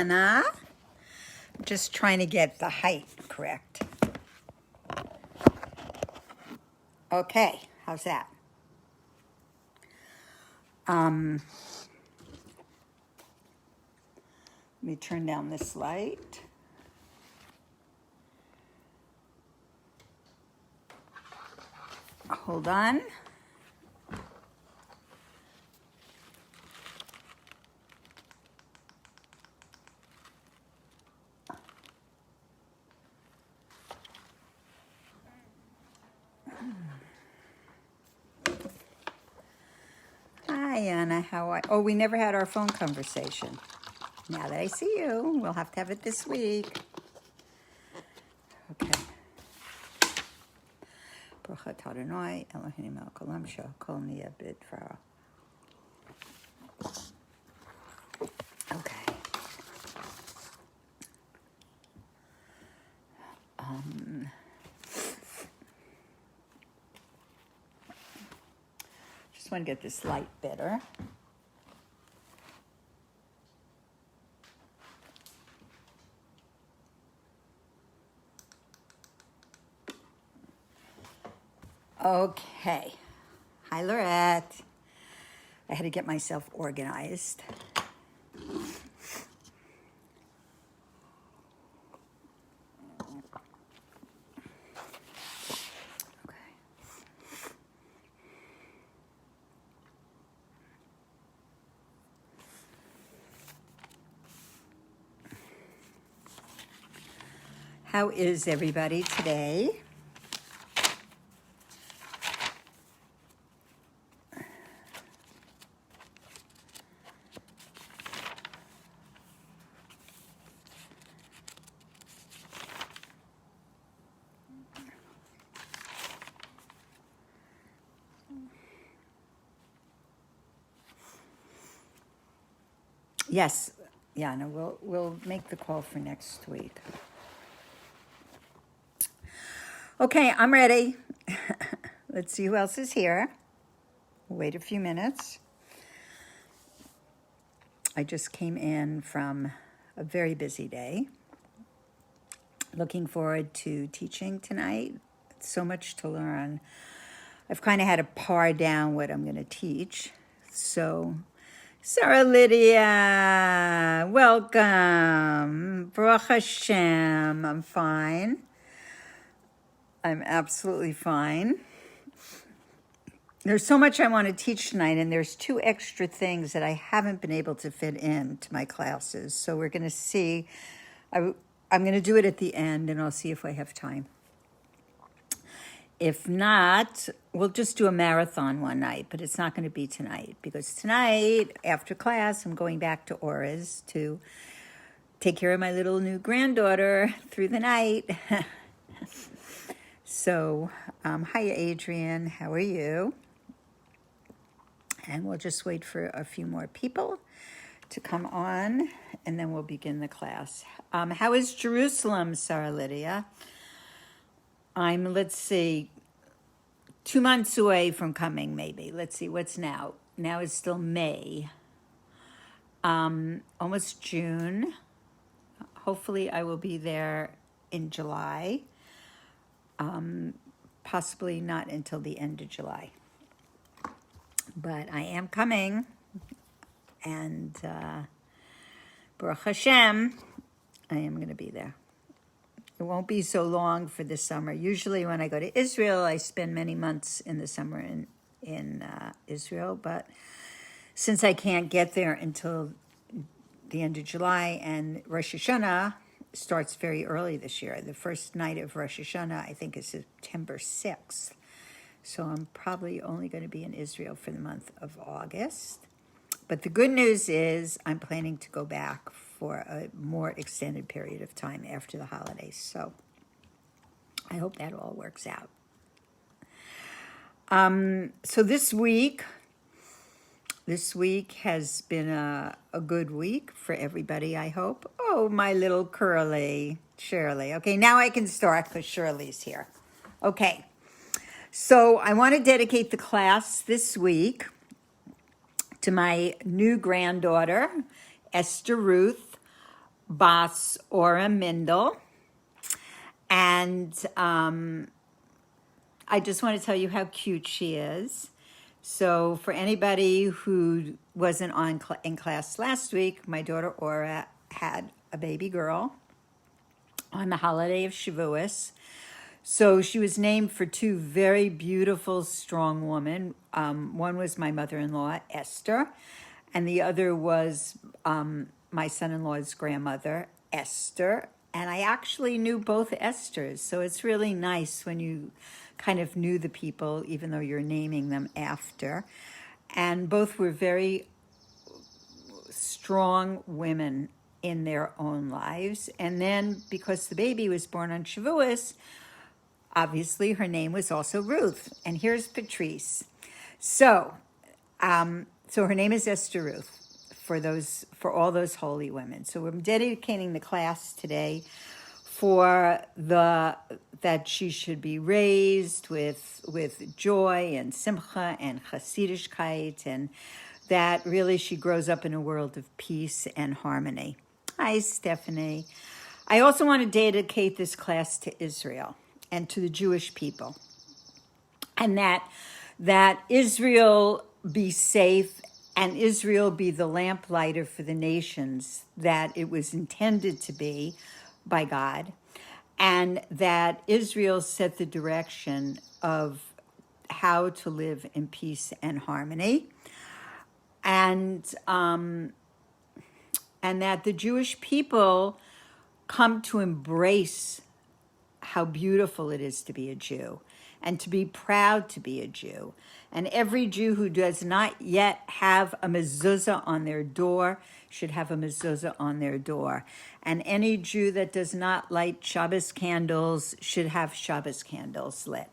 Anna. Just trying to get the height correct. Okay, how's that? Let me turn down this light. Hold on. Hi, Anna. How are you? Oh, we never had our phone conversation. Now that I see you, we'll have to have it this week. Okay. Baruch atah Adonai Eloheinu melech haolam shehakol niyeh b'dvaro. Okay. Just want to get this light better. Okay. Hi, Lorette. I had to get myself organized. Okay. How is everybody today? Yes, yeah, no, we'll make the call for next week. Okay, I'm ready. Let's see who else is here. We'll wait a few minutes. I just came in from a very busy day. Looking forward to teaching tonight. So much to learn. I've kind of had to par down what I'm going to teach. So, Sarah Lydia, welcome. Baruch Hashem, I'm fine. I'm absolutely fine. There's so much I want to teach tonight, and there's 2 extra things that I haven't been able to fit into my classes. So we're going to see. I'm going to do it at the end, and I'll see if I have time. If not, we'll just do a marathon one night, but it's not going to be tonight, because tonight, after class, I'm going back to Ora's to take care of my little new granddaughter through the night. So, hiya, Adrian. How are you? And we'll just wait for a few more people to come on, and then we'll begin the class. How is Jerusalem, Sarah Lydia? I'm, let's see, 2 months away from coming, maybe. Let's see, what's now? Now is still May. Almost June. Hopefully I will be there in July. Possibly not until the end of July. But I am coming, and Baruch Hashem, I am going to be there. It won't be so long for the summer. Usually when I go to Israel, I spend many months in the summer in Israel, but since I can't get there until the end of July, and Rosh Hashanah starts very early this year. The first night of Rosh Hashanah, I think, is September 6th. So I'm probably only going to be in Israel for the month of August. But the good news is I'm planning to go back for a more extended period of time after the holidays. So I hope that all works out. So this week has been a good week for everybody, I hope. Oh, my little curly Shirley. Okay, now I can start because Shirley's here. Okay, so I want to dedicate the class this week to my new granddaughter, Esther Ruth. Bas Ora Mindel. And I just want to tell you how cute she is. So for anybody who wasn't in class last week, my daughter Ora had a baby girl on the holiday of Shavuos. So she was named for two very beautiful, strong women. One was my mother-in-law, Esther, and the other was my son-in-law's grandmother, Esther. And I actually knew both Esthers, so it's really nice when you kind of knew the people, even though you're naming them after. And both were very strong women in their own lives. And then because the baby was born on Shavuos, obviously her name was also Ruth. And here's Patrice. So her name is Esther Ruth for all those holy women. So we're dedicating the class today for that she should be raised with joy and simcha and chassidischkeit, and that really she grows up in a world of peace and harmony. Hi, Stephanie. I also want to dedicate this class to Israel and to the Jewish people, and that Israel be safe and Israel be the lamplighter for the nations that it was intended to be by God, and that Israel set the direction of how to live in peace and harmony, and that the Jewish people come to embrace how beautiful it is to be a Jew and to be proud to be a Jew. And every Jew who does not yet have a mezuzah on their door should have a mezuzah on their door. And any Jew that does not light Shabbos candles should have Shabbos candles lit.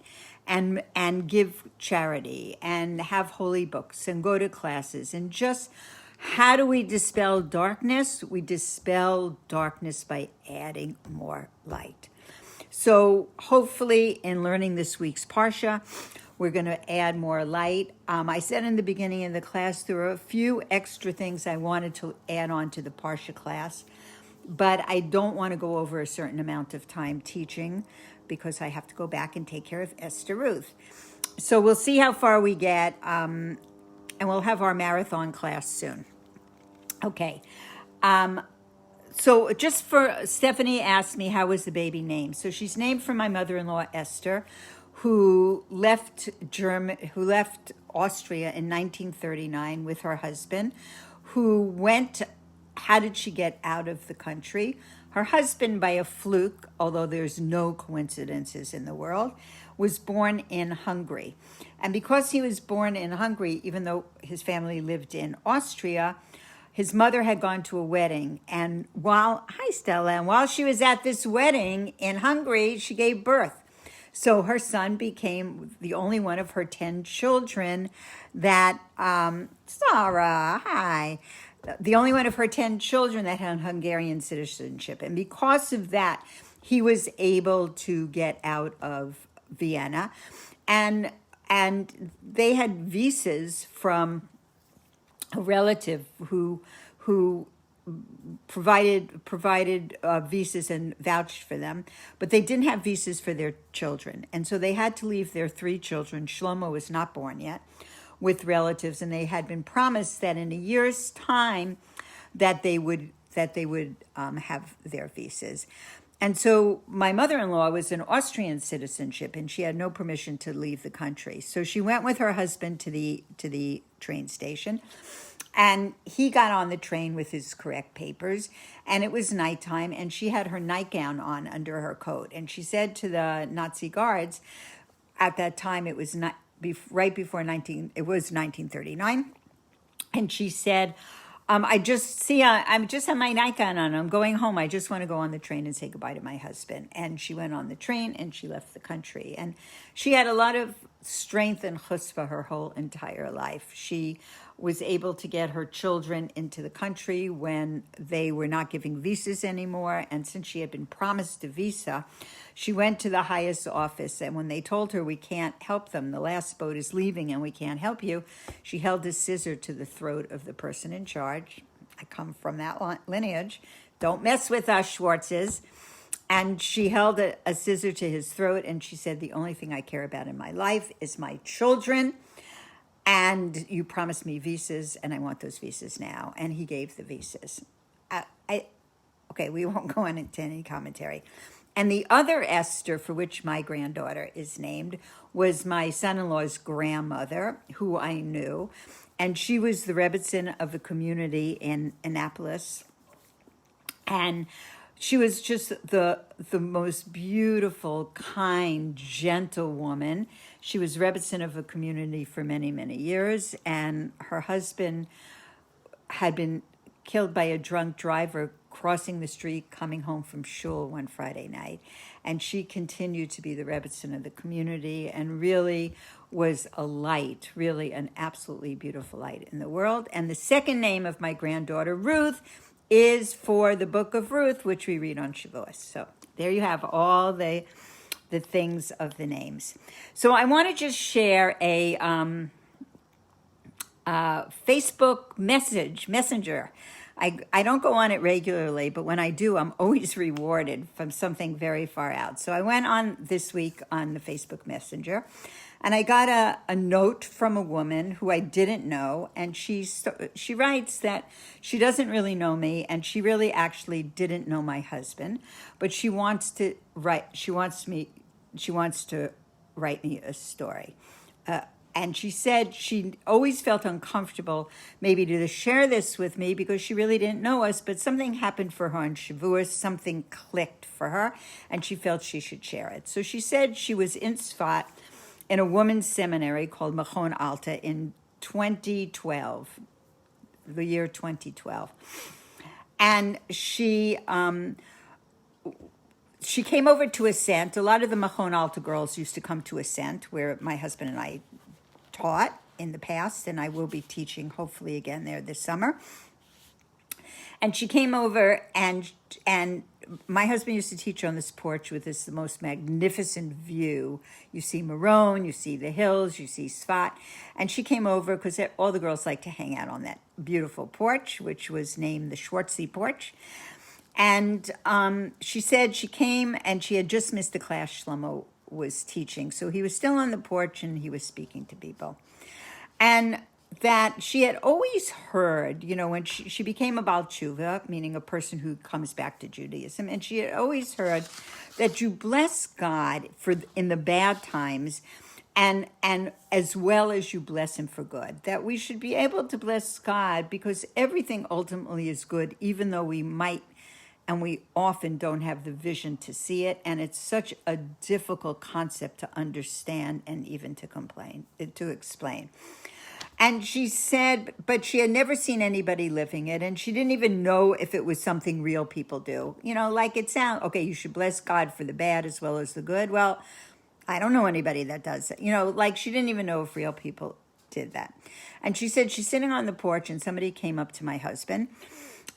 And give charity and have holy books and go to classes. And just how do we dispel darkness? We dispel darkness by adding more light. So hopefully in learning this week's Parsha, we're going to add more light. I said in the beginning of the class, there are a few extra things I wanted to add on to the Parsha class, but I don't want to go over a certain amount of time teaching because I have to go back and take care of Esther Ruth. So we'll see how far we get, and we'll have our marathon class soon. Okay. So just for Stephanie asked me how was the baby named. So she's named for my mother-in-law Esther, who left Austria in 1939 with her husband, who went. How did she get out of the country? Her husband, by a fluke, although there's no coincidences in the world, was born in Hungary. And because he was born in Hungary, even though his family lived in Austria, his mother had gone to a wedding, and while she was at this wedding in Hungary, she gave birth. So her son became the only one of her 10 children that, Sarah, hi, the only one of her 10 children that had Hungarian citizenship. And because of that, he was able to get out of Vienna, and they had visas from a relative who provided visas and vouched for them, but they didn't have visas for their children, and so they had to leave their 3 children. Shlomo was not born yet, with relatives, and they had been promised that in a year's time that they would have their visas. And so my mother-in-law was an Austrian citizenship, and she had no permission to leave the country. So she went with her husband to the train station, and he got on the train with his correct papers, and it was nighttime, and she had her nightgown on under her coat. And she said to the Nazi guards, at that time it was right before 1939, and she said, I'm just have my nightgown on. I'm going home. I just want to go on the train and say goodbye to my husband. And she went on the train and she left the country. And she had a lot of strength and chutzpah her whole entire life. She was able to get her children into the country when they were not giving visas anymore. And since she had been promised a visa, she went to the highest office. And when they told her, we can't help them, the last boat is leaving and we can't help you, she held a scissor to the throat of the person in charge. I come from that lineage. don't mess with us Schwartzes. And she held a scissor to his throat, and she said, the only thing I care about in my life is my children. And you promised me visas, and I want those visas now. And he gave the visas. Okay, we won't go into any commentary. And the other Esther, for which my granddaughter is named, was my son-in-law's grandmother, who I knew. And she was the Rebbitzin of the community in Annapolis. And she was just the most beautiful, kind, gentle woman. She was Rebbitzin of a community for many, many years, and her husband had been killed by a drunk driver crossing the street coming home from shul one Friday night. And she continued to be the Rebbitzin of the community and really was a light, really an absolutely beautiful light in the world. And the second name of my granddaughter, Ruth, is for the book of Ruth, which we read on Shavuos. So there you have all the things of the names. So I want to just share a Facebook messenger. I don't go on it regularly, but when I do, I'm always rewarded from something very far out. So I went on this week on the Facebook Messenger, and I got a note from a woman who I didn't know, and she writes that she doesn't really know me, and she really actually didn't know my husband, but she wants to write. She wants to write me a story. And she said she always felt uncomfortable maybe to share this with me because she really didn't know us, but something happened for her on Shavuos, something clicked for her, and she felt she should share it. So she said she was in Tzfat in a women's seminary called behaalotecha in 2012, the year 2012. And she came over to Ascent. A lot of the behaalotecha girls used to come to Ascent, where my husband and I taught in the past, and I will be teaching hopefully again there this summer. And she came over, and my husband used to teach on this porch with the most magnificent view. You see Maron, you see the hills, you see Tzfat. And she came over because all the girls like to hang out on that beautiful porch, which was named the Schwartzy porch. And she said she came and she had just missed the class Shlomo was teaching. So he was still on the porch and he was speaking to people. And that she had always heard, when she became a Baal Tshuva, meaning a person who comes back to Judaism, and she had always heard that you bless God in the bad times and as well as you bless him for good. That we should be able to bless God because everything ultimately is good, even though we might and we often don't have the vision to see it, and it's such a difficult concept to understand and even to explain. And she said, but she had never seen anybody living it, and she didn't even know if it was something real people do. Like it sounds, okay, you should bless God for the bad as well as the good. Well, I don't know anybody that does it. Like she didn't even know if real people did that. And she said she's sitting on the porch, and somebody came up to my husband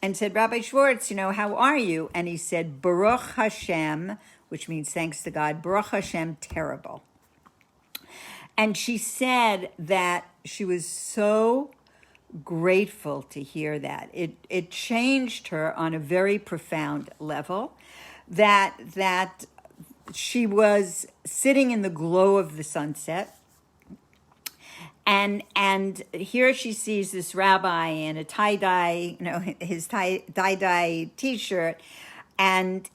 and said, Rabbi Schwartz, how are you? And he said, Baruch Hashem, which means thanks to God, Baruch Hashem, terrible. And she said that she was so grateful to hear that. It changed her on a very profound level, that she was sitting in the glow of the sunset, and here she sees this rabbi in a tie-dye, his tie-dye t-shirt, and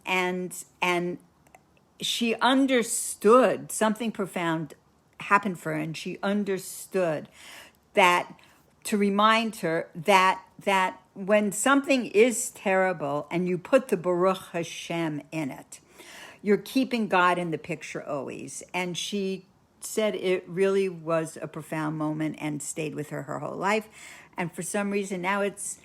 she understood something profound happened for her, and she understood that to remind her that when something is terrible and you put the Baruch Hashem in it, you're keeping God in the picture always. And she said it really was a profound moment and stayed with her whole life. And for some reason now it's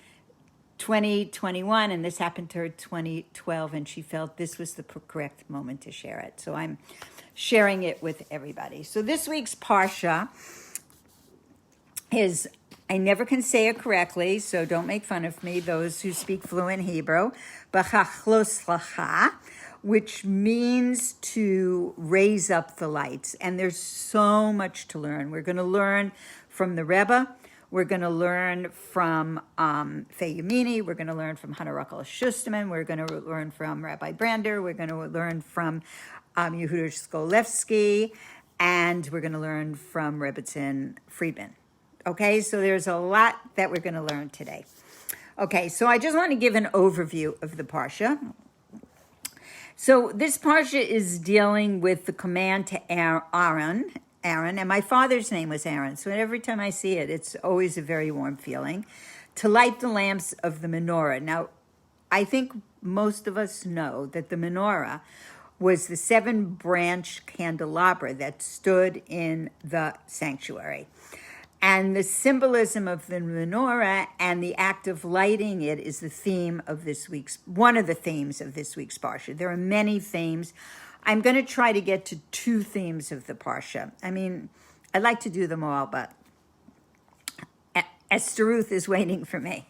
2021 and this happened to her 2012, and she felt this was the correct moment to share it. So I'm sharing it with everybody. So this week's Parsha is, I never can say it correctly, so don't make fun of me, those who speak fluent Hebrew, behaalotecha, which means to raise up the lights. And there's so much to learn. We're going to learn from the Rebbe. We're going to learn from Faye Yamini. We're going to learn from Hanukkah Schusterman. We're going to learn from Rabbi Brander. We're going to learn from Yehuda Skolevsky. And we're going to learn from Rebbetzin Friedman. Okay, so there's a lot that we're going to learn today. Okay, so I just want to give an overview of the Parsha. So this Parsha is dealing with the command to Aaron, and my father's name was Aaron, so every time I see it, it's always a very warm feeling, to light the lamps of the menorah. Now, I think most of us know that the menorah was the 7-branch candelabra that stood in the sanctuary. And the symbolism of the menorah and the act of lighting it is the theme of one of the themes of this week's Parsha. There are many themes. I'm going to try to get to 2 themes of the Parsha. I mean, I'd like to do them all, but Esther Ruth is waiting for me.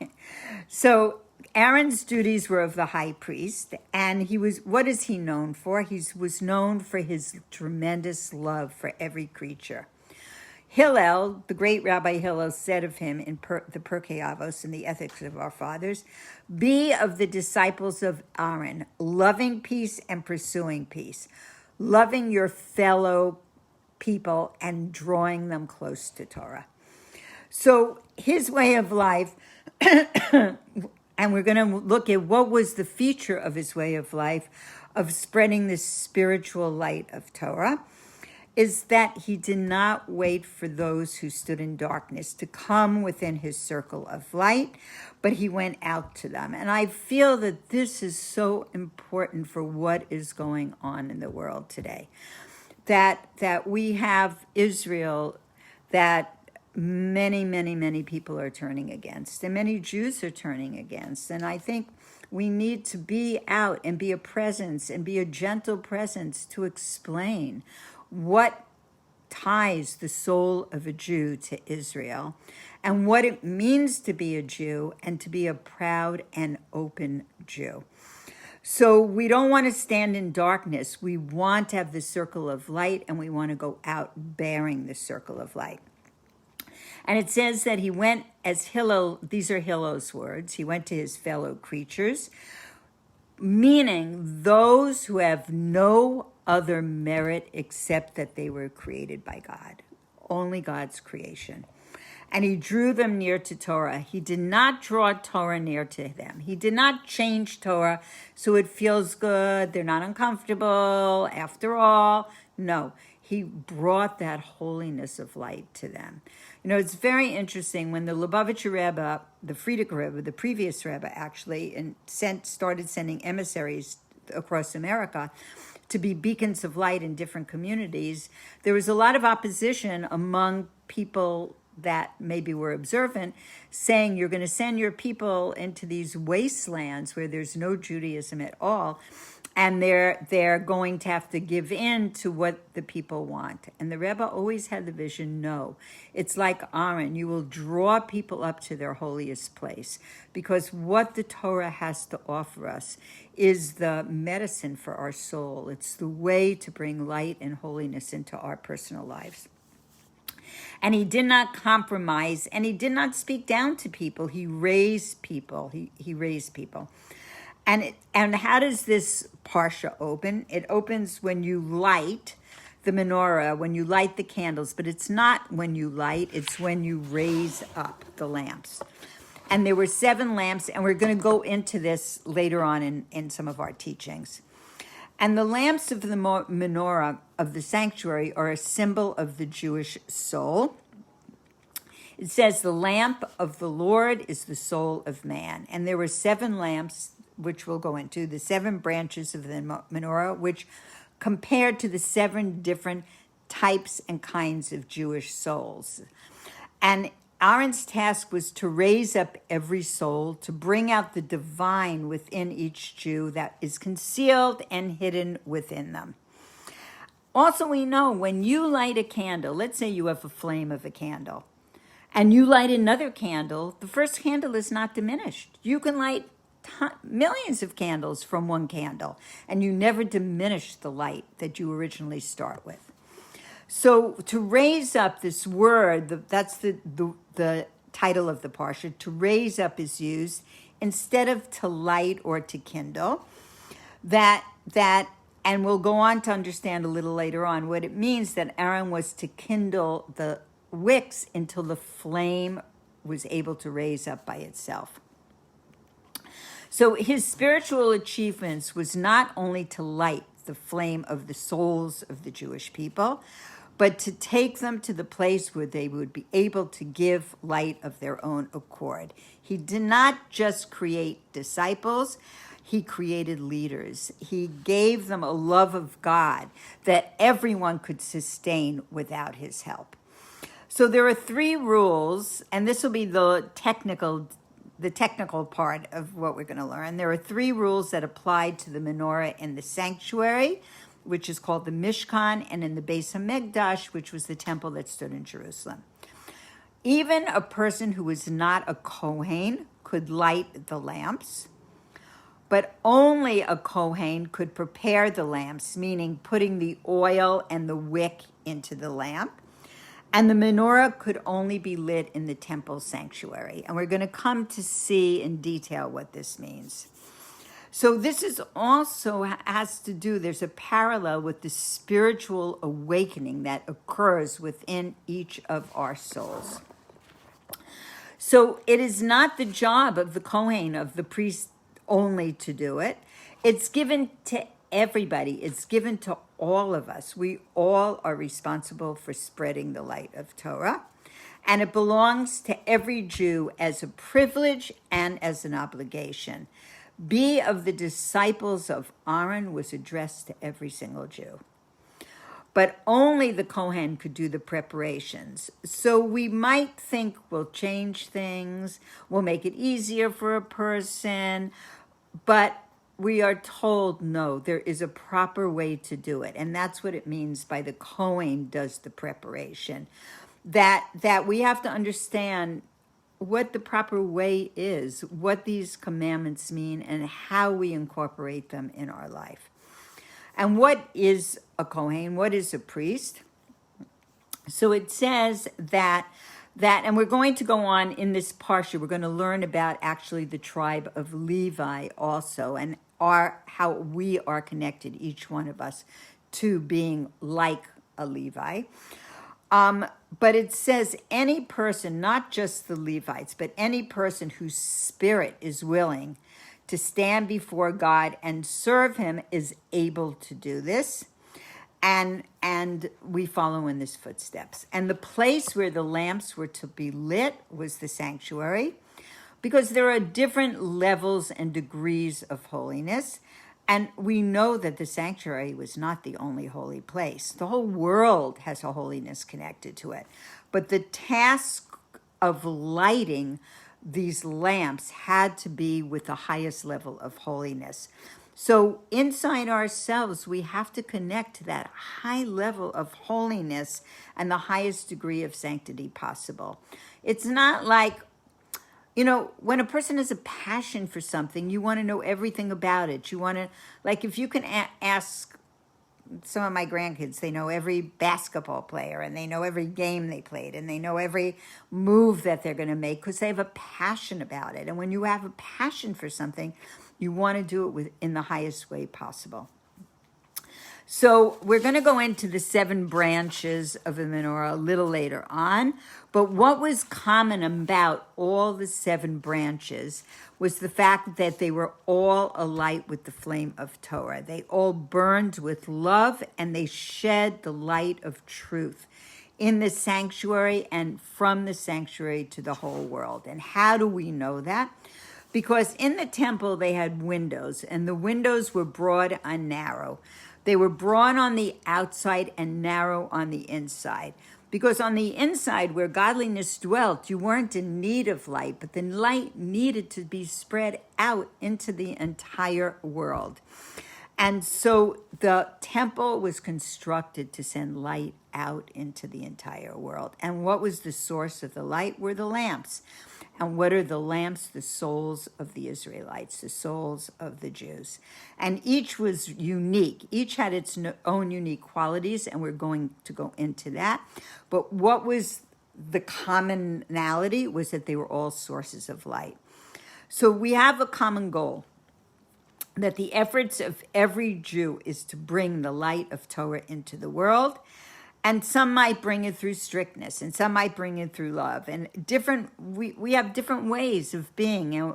So Aaron's duties were of the high priest, and what is he known for? He was known for his tremendous love for every creature. Hillel, the great Rabbi Hillel, said of him in the Pirkei Avos, in the Ethics of Our Fathers, be of the disciples of Aaron, loving peace and pursuing peace, loving your fellow people and drawing them close to Torah. So his way of life, and we're going to look at what was the feature of his way of life, of spreading this spiritual light of Torah, is that he did not wait for those who stood in darkness to come within his circle of light, but he went out to them. And I feel that this is so important for what is going on in the world today. That we have Israel that many people are turning against, and many Jews are turning against. And I think we need to be out and be a presence and be a gentle presence to explain what ties the soul of a Jew to Israel and what it means to be a Jew and to be a proud and open Jew. So we don't want to stand in darkness. We want to have the circle of light, and we want to go out bearing the circle of light. And it says that he went as Hillel, these are Hillel's words, he went to his fellow creatures, meaning those who have no other merit except that they were created by God, only God's creation. And he drew them near to Torah. He did not draw Torah near to them. He did not change Torah so it feels good, they're not uncomfortable, after all. No, he brought that holiness of light to them. You know, it's very interesting when the Lubavitcher Rebbe, the Frierdiker Rebbe, the previous Rebbe actually, started sending emissaries across America to be beacons of light in different communities. There was a lot of opposition among people that maybe were observant, saying you're going to send your people into these wastelands where there's no Judaism at all, and they're going to have to give in to what the people want. And the Rebbe always had the vision, no, it's like Aaron, you will draw people up to their holiest place, because what the Torah has to offer us is the medicine for our soul. It's the way to bring light and holiness into our personal lives. And he did not compromise, and he did not speak down to people. He raised people. He raised people. And how does this Parsha open? It opens when you light the menorah, when you light the candles, but it's not when you light, it's when you raise up the lamps. And there were 7 lamps, and we're going to go into this later on in some of our teachings. And the lamps of the menorah of the sanctuary are a symbol of the Jewish soul. It says the lamp of the Lord is the soul of man. And there were 7 lamps, which we'll go into, the 7 branches of the menorah, which compared to the 7 different types and kinds of Jewish souls. And Aaron's task was to raise up every soul, to bring out the divine within each Jew that is concealed and hidden within them. Also, we know when you light a candle, let's say you have a flame of a candle, and you light another candle, the first candle is not diminished. You can light millions of candles from one candle, and you never diminish the light that you originally start with. So to raise up this word, that's the title of the Parsha, to raise up is used instead of to light or to kindle. And we'll go on to understand a little later on what it means that Aaron was to kindle the wicks until the flame was able to raise up by itself. So his spiritual achievements was not only to light the flame of the souls of the Jewish people, but to take them to the place where they would be able to give light of their own accord. He did not just create disciples, he created leaders. He gave them a love of God that everyone could sustain without his help. So there are 3 rules, and this will be the technical part of what we're going to learn. There are 3 rules that applied to the menorah in the sanctuary, which is called the Mishkan, and in the Beis HaMikdash, which was the temple that stood in Jerusalem. Even a person who was not a Kohen could light the lamps, but only a Kohen could prepare the lamps, meaning putting the oil and the wick into the lamp. And the menorah could only be lit in the temple sanctuary. And we're going to come to see in detail what this means. So this is also has to do, there's a parallel with the spiritual awakening that occurs within each of our souls. So it is not the job of the Kohen, of the priest only to do it. It's given to everybody. It's given to all of us. We all are responsible for spreading the light of Torah. And it belongs to every Jew as a privilege and as an obligation. Be of the disciples of Aaron was addressed to every single Jew. But only the Kohen could do the preparations. So we might think we'll change things, we'll make it easier for a person, but we are told, no, there is a proper way to do it. And that's what it means by the Kohen does the preparation. That we have to understand what the proper way is, what these commandments mean, and how we incorporate them in our life. And what is a Kohen? What is a priest? So it says that, and we're going to go on in this Parsha, we're going to learn about actually the tribe of Levi also, and how we are connected, each one of us, to being like a Levi. But it says any person, not just the Levites, but any person whose spirit is willing to stand before God and serve him is able to do this. And we follow in his footsteps. And the place where the lamps were to be lit was the sanctuary, because there are different levels and degrees of holiness. And we know that the sanctuary was not the only holy place. The whole world has a holiness connected to it. But the task of lighting these lamps had to be with the highest level of holiness. So inside ourselves, we have to connect to that high level of holiness and the highest degree of sanctity possible. It's not like, when a person has a passion for something, you want to know everything about it. You want to, like, if you can ask some of my grandkids, they know every basketball player, and they know every game they played, and they know every move that they're going to make because they have a passion about it. And when you have a passion for something, you want to do it in the highest way possible. So we're going to go into the 7 branches of the menorah a little later on. But what was common about all the 7 branches was the fact that they were all alight with the flame of Torah. They all burned with love, and they shed the light of truth in the sanctuary and from the sanctuary to the whole world. And how do we know that? Because in the temple, they had windows, and the windows were broad and narrow. They were broad on the outside and narrow on the inside. Because on the inside, where godliness dwelt, you weren't in need of light, but the light needed to be spread out into the entire world. And so the temple was constructed to send light out into the entire world. And what was the source of the light? Were the lamps. And what are the lamps? The souls of the Israelites, the souls of the Jews. And each was unique. Each had its own unique qualities, and we're going to go into that. But what was the commonality was that they were all sources of light. So we have a common goal, that the efforts of every Jew is to bring the light of Torah into the world. And some might bring it through strictness, and some might bring it through love. And we have different ways of being,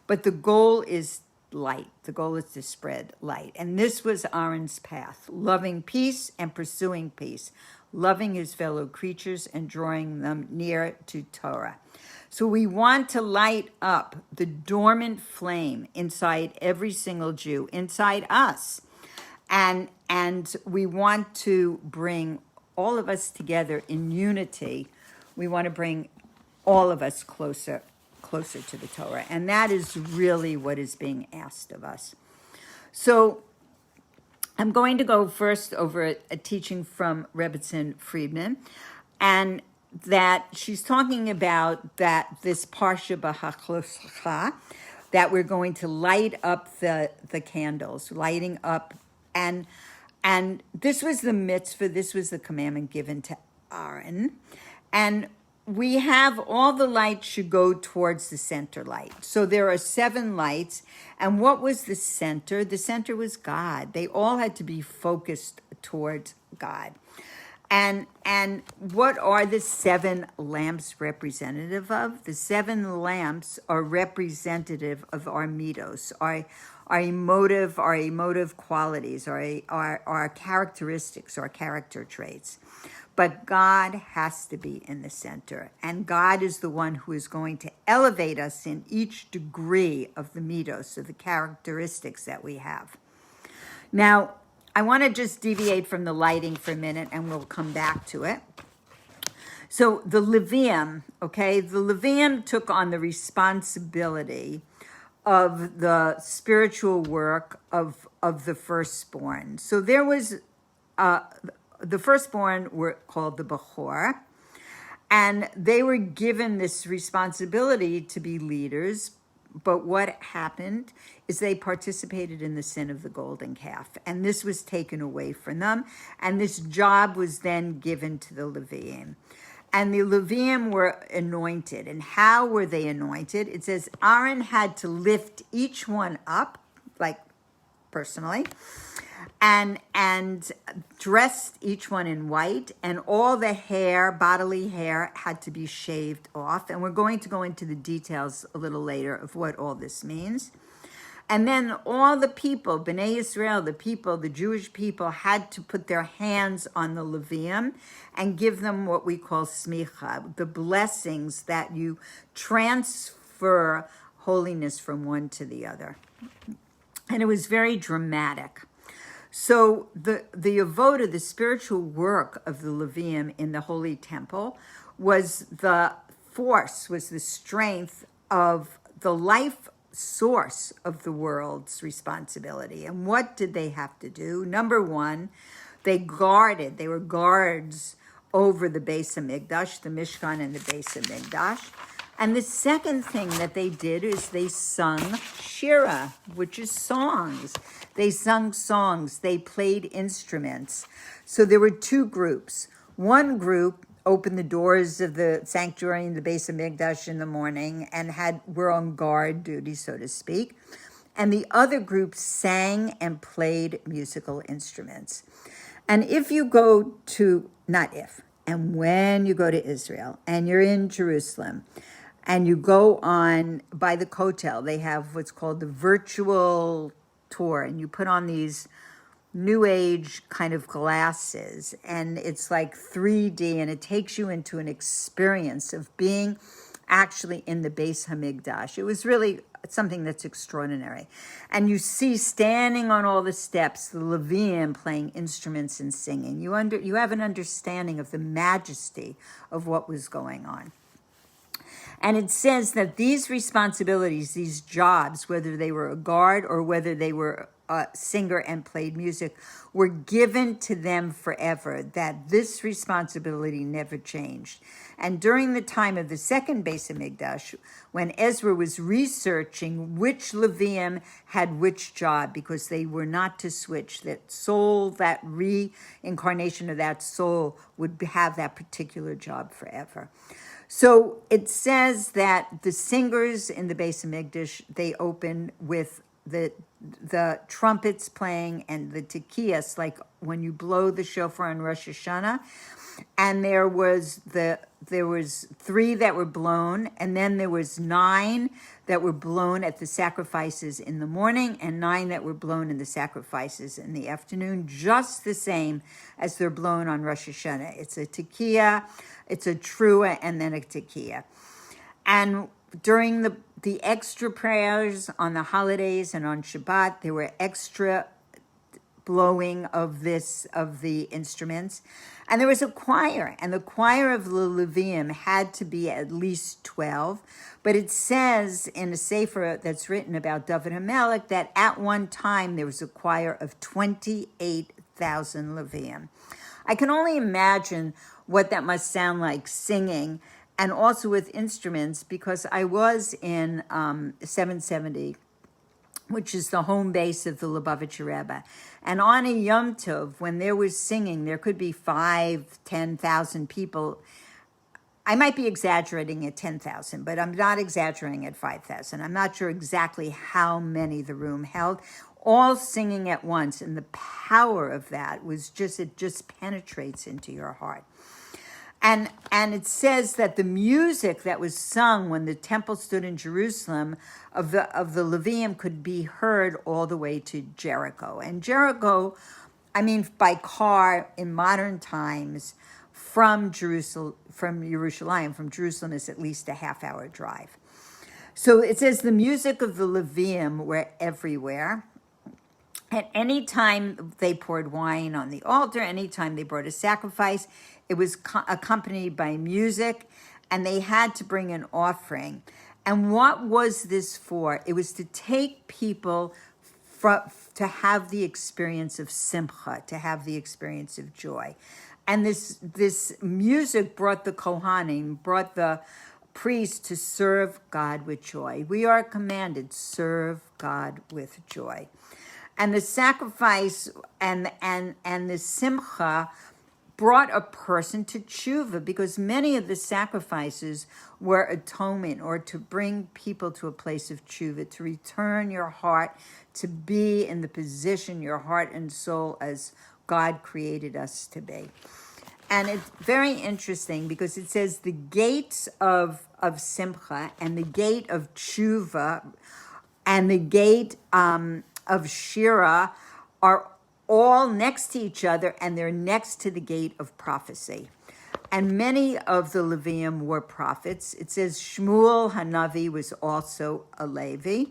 but the goal is light. The goal is to spread light. And this was Aaron's path: loving peace and pursuing peace, loving his fellow creatures and drawing them near to Torah. So we want to light up the dormant flame inside every single Jew, inside us. And we want to bring all of us together in unity. We want to bring all of us closer to the Torah. And that is really what is being asked of us. So I'm going to go first over a teaching from Rebbetzin Friedman, and that she's talking about that this Parsha behaalotecha, that we're going to light up the candles, lighting up, and this was the mitzvah, this was the commandment given to Aaron. And we have all the lights should go towards the center light. So there are 7 lights. And what was the center? The center was God. They all had to be focused towards God. And what are the 7 lamps representative of? The 7 lamps are representative of our midos, our emotive qualities, our characteristics, our character traits. But God has to be in the center. And God is the one who is going to elevate us in each degree of the midos, of the characteristics that we have. Now, I want to just deviate from the lighting for a minute, and we'll come back to it. So the Levium, the Levium took on the responsibility of the spiritual work of the firstborn. So there was, the firstborn were called the Behor, and they were given this responsibility to be leaders. But what happened is they participated in the sin of the golden calf, and this was taken away from them, and this job was then given to the Levium. And the Levium were anointed. And how were they anointed? It says Aaron had to lift each one up, like personally, and dressed each one in white, and all the hair, bodily hair, had to be shaved off. And we're going to go into the details a little later of what all this means. And then all the people, Bnei Israel, the Jewish people, had to put their hands on the Levium and give them what we call smicha, the blessings that you transfer holiness from one to the other. And it was very dramatic. So the avoda, the spiritual work of the Levium in the Holy Temple, was the force, was the strength of the life source of the world's responsibility. And what did they have to do? Number one, they were guards over the Beis HaMikdash, the Mishkan and the Beis HaMikdash. And the second thing that they did is they sung shira, which is songs. They sung songs. They played instruments. So there were 2 groups. One group opened the doors of the sanctuary in the Beis HaMikdash in the morning and were on guard duty, so to speak. And the other group sang and played musical instruments. And if you go to, and when you go to Israel and you're in Jerusalem, and you go on by the Kotel, they have what's called the virtual tour, and you put on these new age kind of glasses, and it's like 3D, and it takes you into an experience of being actually in the Beis HaMikdash. It was really something that's extraordinary. And you see standing on all the steps, the Levium playing instruments and singing. You have an understanding of the majesty of what was going on. And it says that these responsibilities, these jobs, whether they were a guard or whether they were singer and played music were given to them forever, that this responsibility never changed. And during the time of the second Beis Hamikdash, when Ezra was researching which Levium had which job, because they were not to switch, that soul, that reincarnation of that soul would have that particular job forever. So it says that the singers in the Beis Hamikdash, they open with the trumpets playing and the tekiyas, like when you blow the shofar on Rosh Hashanah. And there was 3 that were blown, and then there was 9 that were blown at the sacrifices in the morning, and 9 that were blown in the sacrifices in the afternoon, just the same as they're blown on Rosh Hashanah. It's a tekiah, it's a trua, and then a tekiah. And during the extra prayers on the holidays and on Shabbat, there were extra blowing of the instruments. And there was a choir, and the choir of the Levium had to be at least 12. But it says in a sefer that's written about David HaMelech that at one time there was a choir of 28,000 Levium. I can only imagine what that must sound like singing, and also with instruments, because I was in 770, which is the home base of the Lubavitcher Rebbe. And on a Yom Tov, when there was singing, there could be 5,000-10,000 people. I might be exaggerating at 10,000, but I'm not exaggerating at 5,000. I'm not sure exactly how many the room held, all singing at once. And the power of that was it just penetrates into your heart. And it says that the music that was sung when the temple stood in Jerusalem of the Levium could be heard all the way to Jericho. And Jericho, I mean, by car in modern times from Jerusalem is at least a half-hour drive. So it says the music of the Levium were everywhere. At any time they poured wine on the altar, any time they brought a sacrifice, it was accompanied by music, and they had to bring an offering. And what was this for? It was to take people to have the experience of simcha, to have the experience of joy. And this music brought the Kohanim, brought the priests to serve God with joy. We are commanded, serve God with joy. And the sacrifice and the simcha brought a person to tshuva, because many of the sacrifices were atonement, or to bring people to a place of tshuva, to return your heart, to be in the position, your heart and soul, as God created us to be. And it's very interesting because it says the gates of simcha and the gate of tshuva and the gate of shira are all next to each other, and they're next to the gate of prophecy. And many of the Levium were prophets. It says Shmuel Hanavi was also a Levi,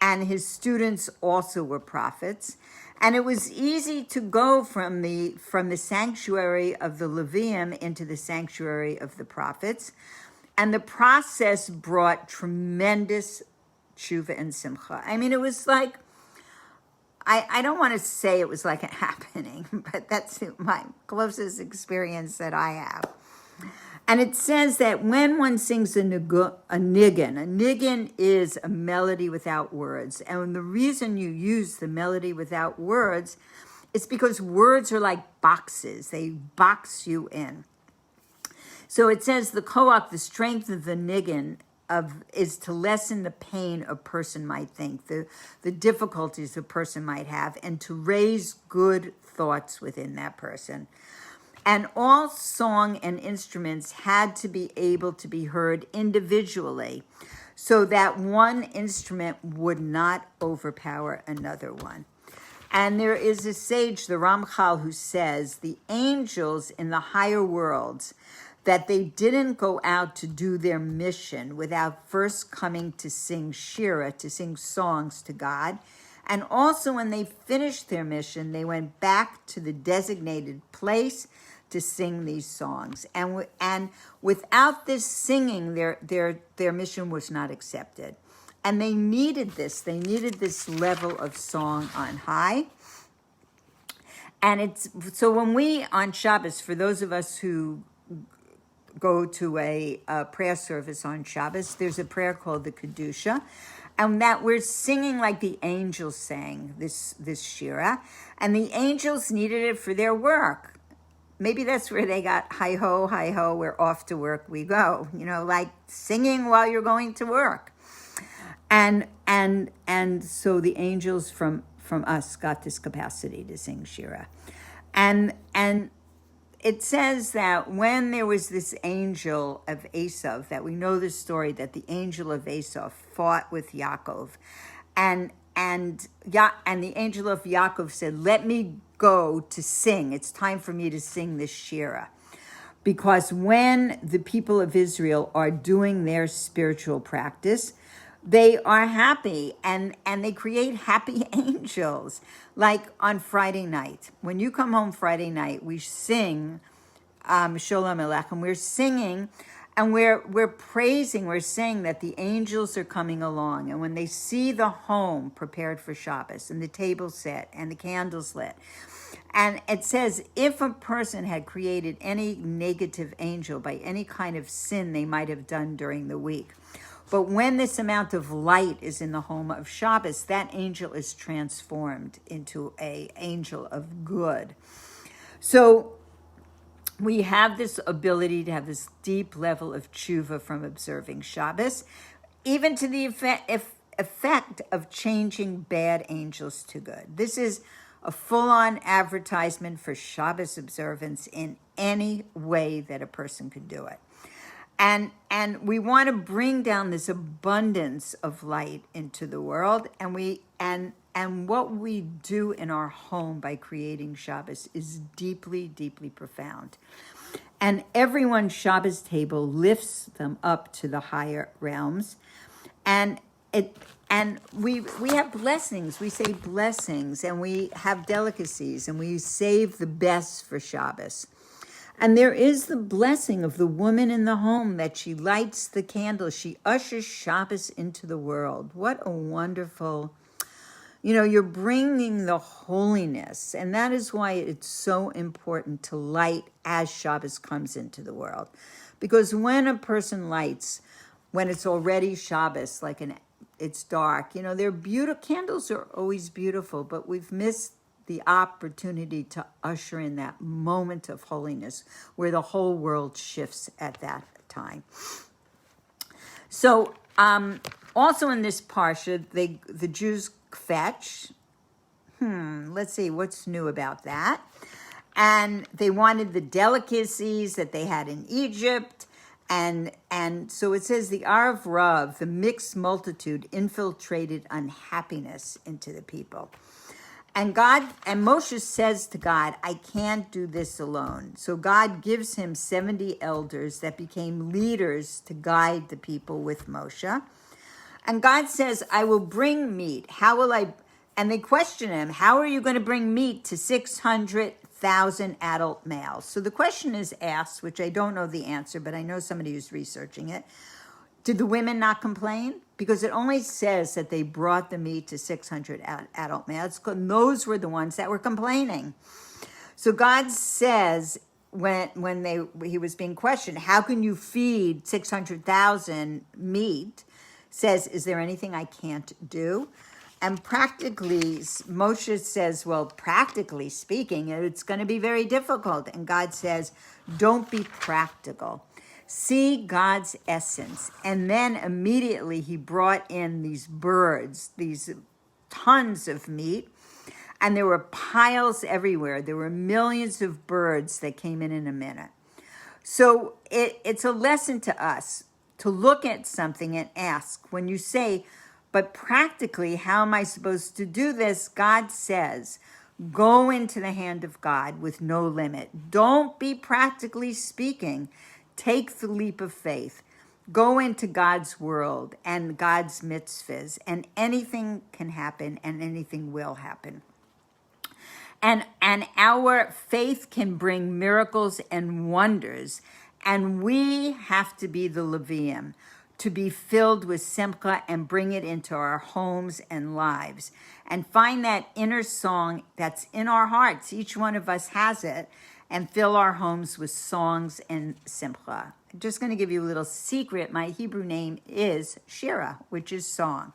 and his students also were prophets. And it was easy to go from the sanctuary of the Levium into the sanctuary of the prophets. And the process brought tremendous tshuva and simcha. I mean, it was like, I don't want to say it was like a happening, but that's my closest experience that I have. And it says that when one sings a niggin is a melody without words. And the reason you use the melody without words is because words are like boxes. They box you in. So it says the koach, the strength of the niggin, is to lessen the pain a person might think, the difficulties a person might have, and to raise good thoughts within that person. And all song and instruments had to be able to be heard individually, so that one instrument would not overpower another one. And there is a sage, the Ramchal, who says the angels in the higher worlds, that they didn't go out to do their mission without first coming to sing shira, to sing songs to God. And also when they finished their mission, they went back to the designated place to sing these songs. And without this singing, their mission was not accepted. And they needed this. They needed this level of song on high. And it's so when we on Shabbos, for those of us who go to a prayer service on Shabbos, there's a prayer called the Kedusha, and that we're singing like the angels sang this shira, and the angels needed it for their work. Maybe that's where they got hi ho, we're off to work we go. Like singing while you're going to work. And so the angels from us got this capacity to sing shira. And it says that when there was this angel of Esav, that we know the story that the angel of Esav fought with Yaakov, and the angel of Yaakov said, "Let me go to sing. It's time for me to sing this shira." Because when the people of Israel are doing their spiritual practice, they are happy and they create happy angels. Like on Friday night, when you come home Friday night, we sing Sholem Aleichem. We're singing and we're praising, we're saying that the angels are coming along. And when they see the home prepared for Shabbos and the table set and the candles lit, and it says, if a person had created any negative angel by any kind of sin they might have done during the week, but when this amount of light is in the home of Shabbos, that angel is transformed into an angel of good. So we have this ability to have this deep level of tshuva from observing Shabbos, even to the effect of changing bad angels to good. This is a full-on advertisement for Shabbos observance in any way that a person could do it. And we want to bring down this abundance of light into the world, and what we do in our home by creating Shabbos is deeply, deeply profound. And everyone's Shabbos table lifts them up to the higher realms, and we have blessings. We say blessings, and we have delicacies, and we save the best for Shabbos. And there is the blessing of the woman in the home, that she lights the candle. She ushers Shabbos into the world. What a wonderful, you're bringing the holiness. And that is why it's so important to light as Shabbos comes into the world. Because when a person lights, when it's already Shabbos, it's dark, they're beautiful. Candles are always beautiful, but we've missed the opportunity to usher in that moment of holiness where the whole world shifts at that time. So also in this Parsha, the Jews fetch. Let's see what's new about that. And they wanted the delicacies that they had in Egypt. And so it says the Arv Rav, the mixed multitude, infiltrated unhappiness into the people. And Moshe says to God, I can't do this alone. So God gives him 70 elders that became leaders to guide the people with Moshe. And God says, I will bring meat. How will I? And they question him, how are you going to bring meat to 600,000 adult males? So the question is asked, which I don't know the answer, but I know somebody who's researching it. Did the women not complain? Because it only says that they brought the meat to 600 adult males. Those were the ones that were complaining. So God says, when he was being questioned, how can you feed 600,000 meat? Says, is there anything I can't do? And practically, Moshe says, well, practically speaking, it's going to be very difficult. And God says, don't be practical. See God's essence. And then immediately he brought in these birds, these tons of meat, and there were piles everywhere. There were millions of birds that came in a minute. So it's a lesson to us to look at something and ask, when you say, but practically, how am I supposed to do this? God says, go into the hand of God with no limit. Don't be practically speaking. Take the leap of faith. Go into God's world and God's mitzvahs, and anything can happen and anything will happen. And our faith can bring miracles and wonders, and we have to be the Levium to be filled with simcha and bring it into our homes and lives. And find that inner song that's in our hearts. Each one of us has it. And fill our homes with songs and simcha. I'm just going to give you a little secret. My Hebrew name is Shira, which is song.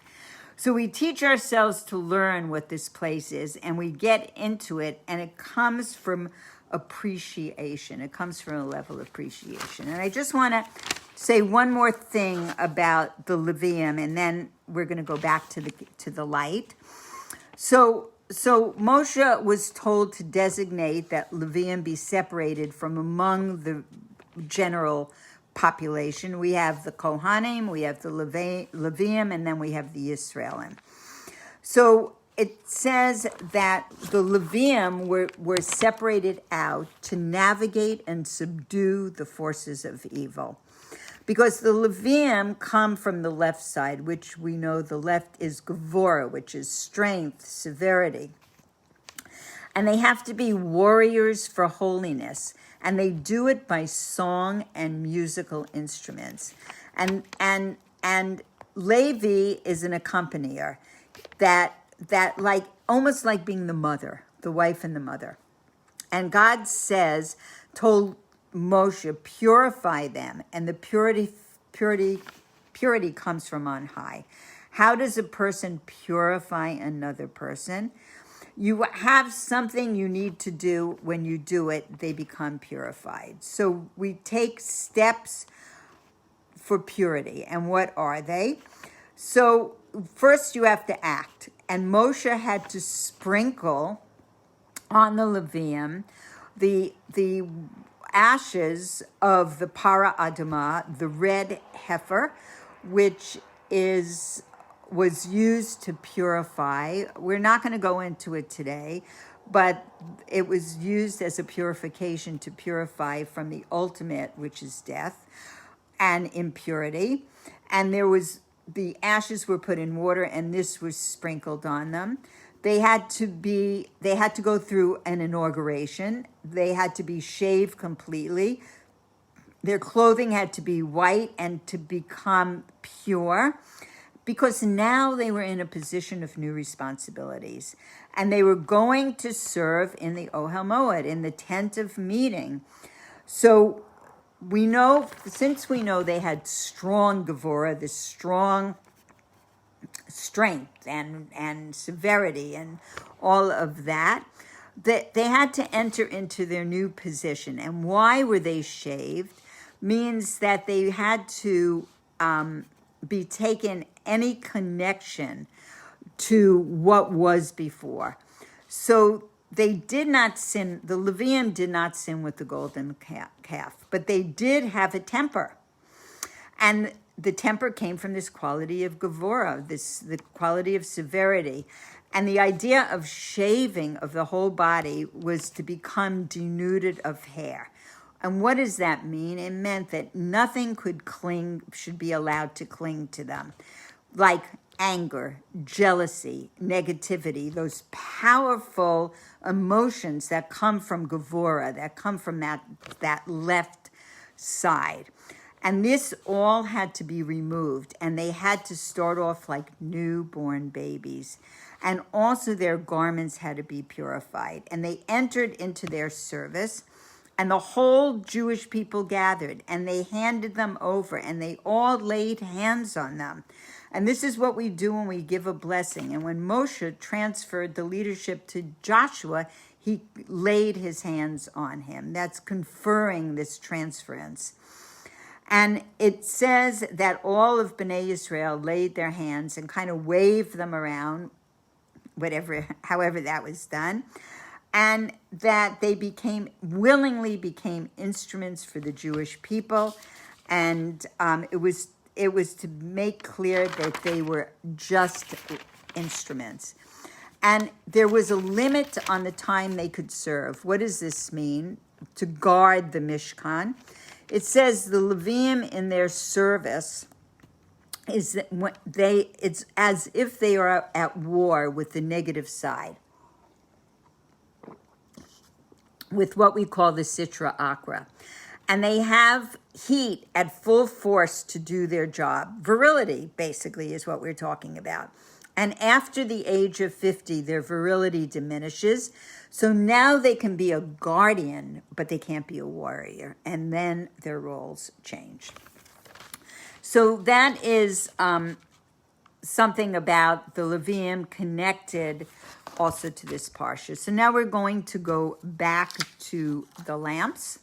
So we teach ourselves to learn what this place is, and we get into it, and it comes from appreciation. It comes from a level of appreciation. And I just want to say one more thing about the Levium, and then we're going to go back to the light. So Moshe was told to designate that Levium be separated from among the general population. We have the Kohanim, we have the Levium, and then we have the Yisraelim. So it says that the Levium were separated out to navigate and subdue the forces of evil. Because the Levium come from the left side, which we know the left is Gevurah, which is strength, severity. And they have to be warriors for holiness. And they do it by song and musical instruments. And Levi is an accompanier that like almost like being the mother, the wife and the mother. And God told Moshe, purify them, and the purity comes from on high. How does a person purify another person? You have something you need to do. When you do it, they become purified. So we take steps for purity. And what are they? So first you have to act. And Moshe had to sprinkle on the Levium the ashes of the para adama, the red heifer, which was used to purify. We're not going to go into it today, but it was used as a purification to purify from the ultimate, which is death and impurity. And the ashes were put in water, and this was sprinkled on them. They had to go through an inauguration. They had to be shaved completely. Their clothing had to be white and to become pure, because now they were in a position of new responsibilities. And they were going to serve in the Ohel Moed, in the tent of meeting. So since we know they had strong Gevurah, this strong strength and severity and all of that they had to enter into their new position. And why were they shaved? Means that they had to be taken any connection to what was before. So they did not sin. The Levium did not sin with the golden calf, but they did have a temper. And the temper came from this quality of Gevurah, the quality of severity. And the idea of shaving of the whole body was to become denuded of hair. And what does that mean? It meant that nothing should be allowed to cling to them, like anger, jealousy, negativity, those powerful emotions that come from Gevurah, that come from that left side. And this all had to be removed, and they had to start off like newborn babies. And also their garments had to be purified. And they entered into their service, and the whole Jewish people gathered, and they handed them over, and they all laid hands on them. And this is what we do when we give a blessing. And when Moshe transferred the leadership to Joshua, he laid his hands on him. That's conferring this transference. And it says that all of Bnei Yisrael laid their hands and kind of waved them around, however that was done, and that they willingly became instruments for the Jewish people. And it was to make clear that they were just instruments. And there was a limit on the time they could serve. What does this mean? To guard the Mishkan. It says the Levium in their service it's as if they are at war with the negative side, with what we call the Sitra Akra. And they have heat at full force to do their job. Virility, basically, is what we're talking about. And after the age of 50, their virility diminishes. So now they can be a guardian, but they can't be a warrior. And then their roles change. So that is something about the Levium connected also to this Parsha. So now we're going to go back to the lamps.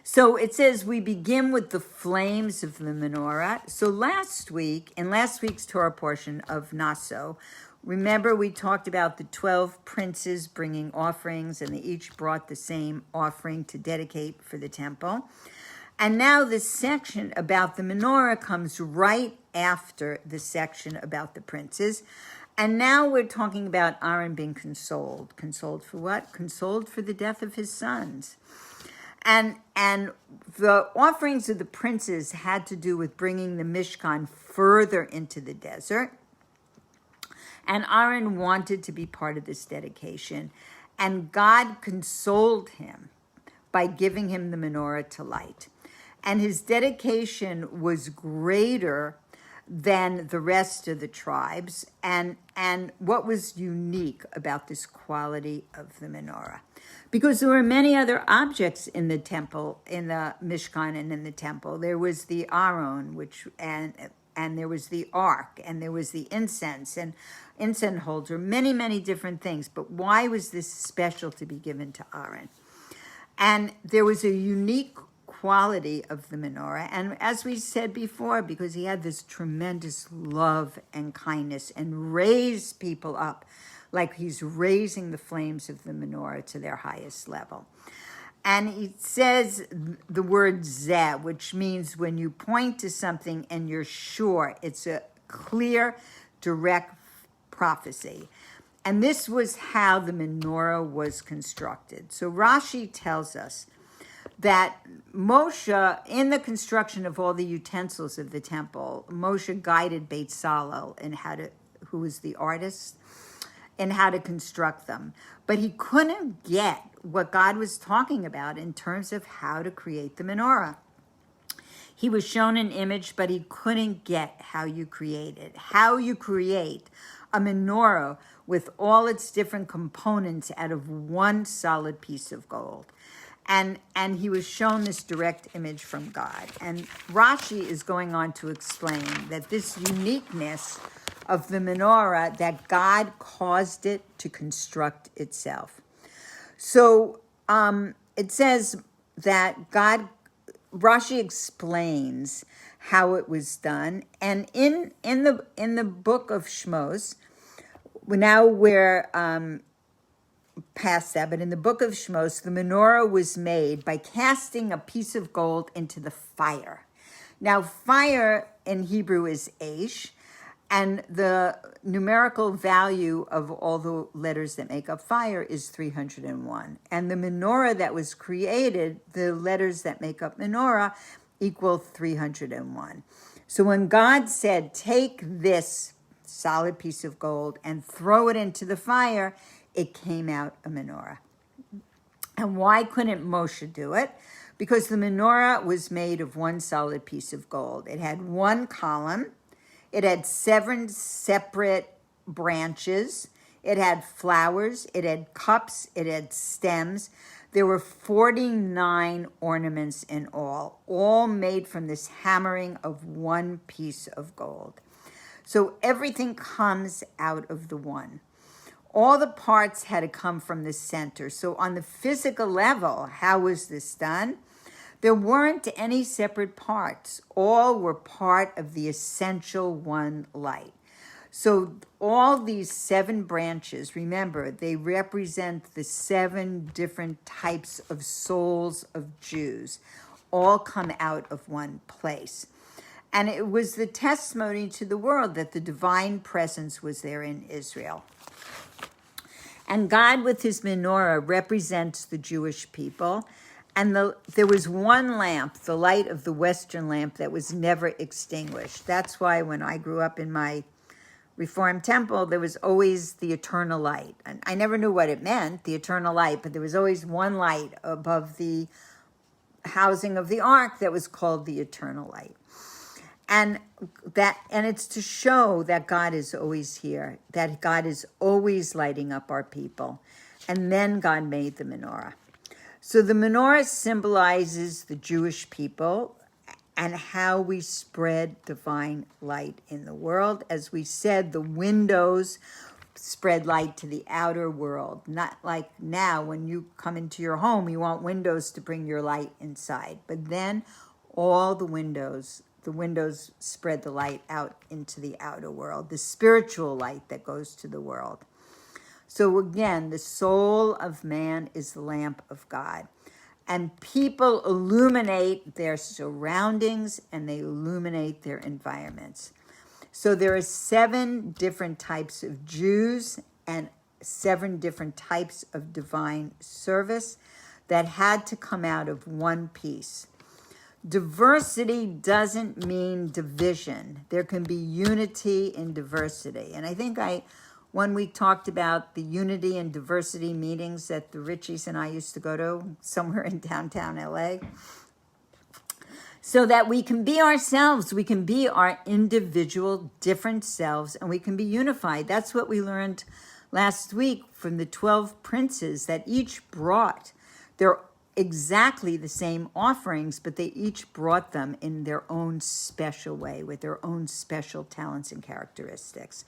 So it says we begin with the flames of the menorah. So in last week's Torah portion of Naso, remember we talked about the 12 princes bringing offerings, and they each brought the same offering to dedicate for the temple. And now this section about the menorah comes right after the section about the princes. And now we're talking about Aaron being consoled. Consoled for what? Consoled for the death of his sons. And the offerings of the princes had to do with bringing the Mishkan further into the desert. And Aaron wanted to be part of this dedication. And God consoled him by giving him the menorah to light. And his dedication was greater than the rest of the tribes. And what was unique about this quality of the menorah? Because there were many other objects in the temple, in the Mishkan and in the temple. There was the Aron, and there was the ark, and there was the incense holder, many, many different things. But why was this special to be given to Aaron? And there was a unique quality of the menorah. And as we said before, because he had this tremendous love and kindness and raised people up, like he's raising the flames of the menorah to their highest level. And he says the word zeh, which means when you point to something and you're sure, it's a clear, direct prophecy. And this was how the menorah was constructed. So Rashi tells us that Moshe, in the construction of all the utensils of the temple, Moshe guided Beit Salel in who was the artist, in how to construct them. But he couldn't get what God was talking about in terms of how to create the menorah. He was shown an image, but he couldn't get how you create it. How you create a menorah with all its different components out of one solid piece of gold. And he was shown this direct image from God. And Rashi is going on to explain that this uniqueness of the menorah, that God caused it to construct itself. So it says that Rashi explains how it was done. And in the book of Shmos, now we're past that, but in the book of Shmos, the menorah was made by casting a piece of gold into the fire. Now, fire in Hebrew is Aish, and the numerical value of all the letters that make up fire is 301. And the menorah that was created, the letters that make up menorah, equal 301. So when God said, take this solid piece of gold and throw it into the fire, it came out a menorah. And why couldn't Moshe do it? Because the menorah was made of one solid piece of gold. It had one column. It had 7 separate branches. It had flowers. It had cups. It had stems. There were 49 ornaments in all made from this hammering of one piece of gold. So everything comes out of the one. All the parts had to come from the center. So on the physical level, how was this done? There weren't any separate parts. All were part of the essential one light. So all these 7 branches, remember, they represent the 7 different types of souls of Jews, all come out of one place. And it was the testimony to the world that the divine presence was there in Israel. And God with his menorah represents the Jewish people. And there was one lamp, the light of the Western lamp, that was never extinguished. That's why when I grew up in my Reformed temple, there was always the eternal light. And I never knew what it meant, the eternal light, but there was always one light above the housing of the ark that was called the eternal light. And it's to show that God is always here, that God is always lighting up our people. And then God made the menorah. So the menorah symbolizes the Jewish people and how we spread divine light in the world. As we said, the windows spread light to the outer world. Not like now when you come into your home, you want windows to bring your light inside. But then all the windows spread the light out into the outer world, the spiritual light that goes to the world. So again, the soul of man is the lamp of God. And people illuminate their surroundings and they illuminate their environments. So there are 7 different types of Jews and 7 different types of divine service that had to come out of one piece. Diversity doesn't mean division. There can be unity in diversity. And I think when we talked about the unity and diversity meetings that the Richies and I used to go to somewhere in downtown LA, so that we can be ourselves, we can be our individual different selves, and we can be unified. That's what we learned last week from the 12 princes, that each brought their exactly the same offerings, but they each brought them in their own special way with their own special talents and characteristics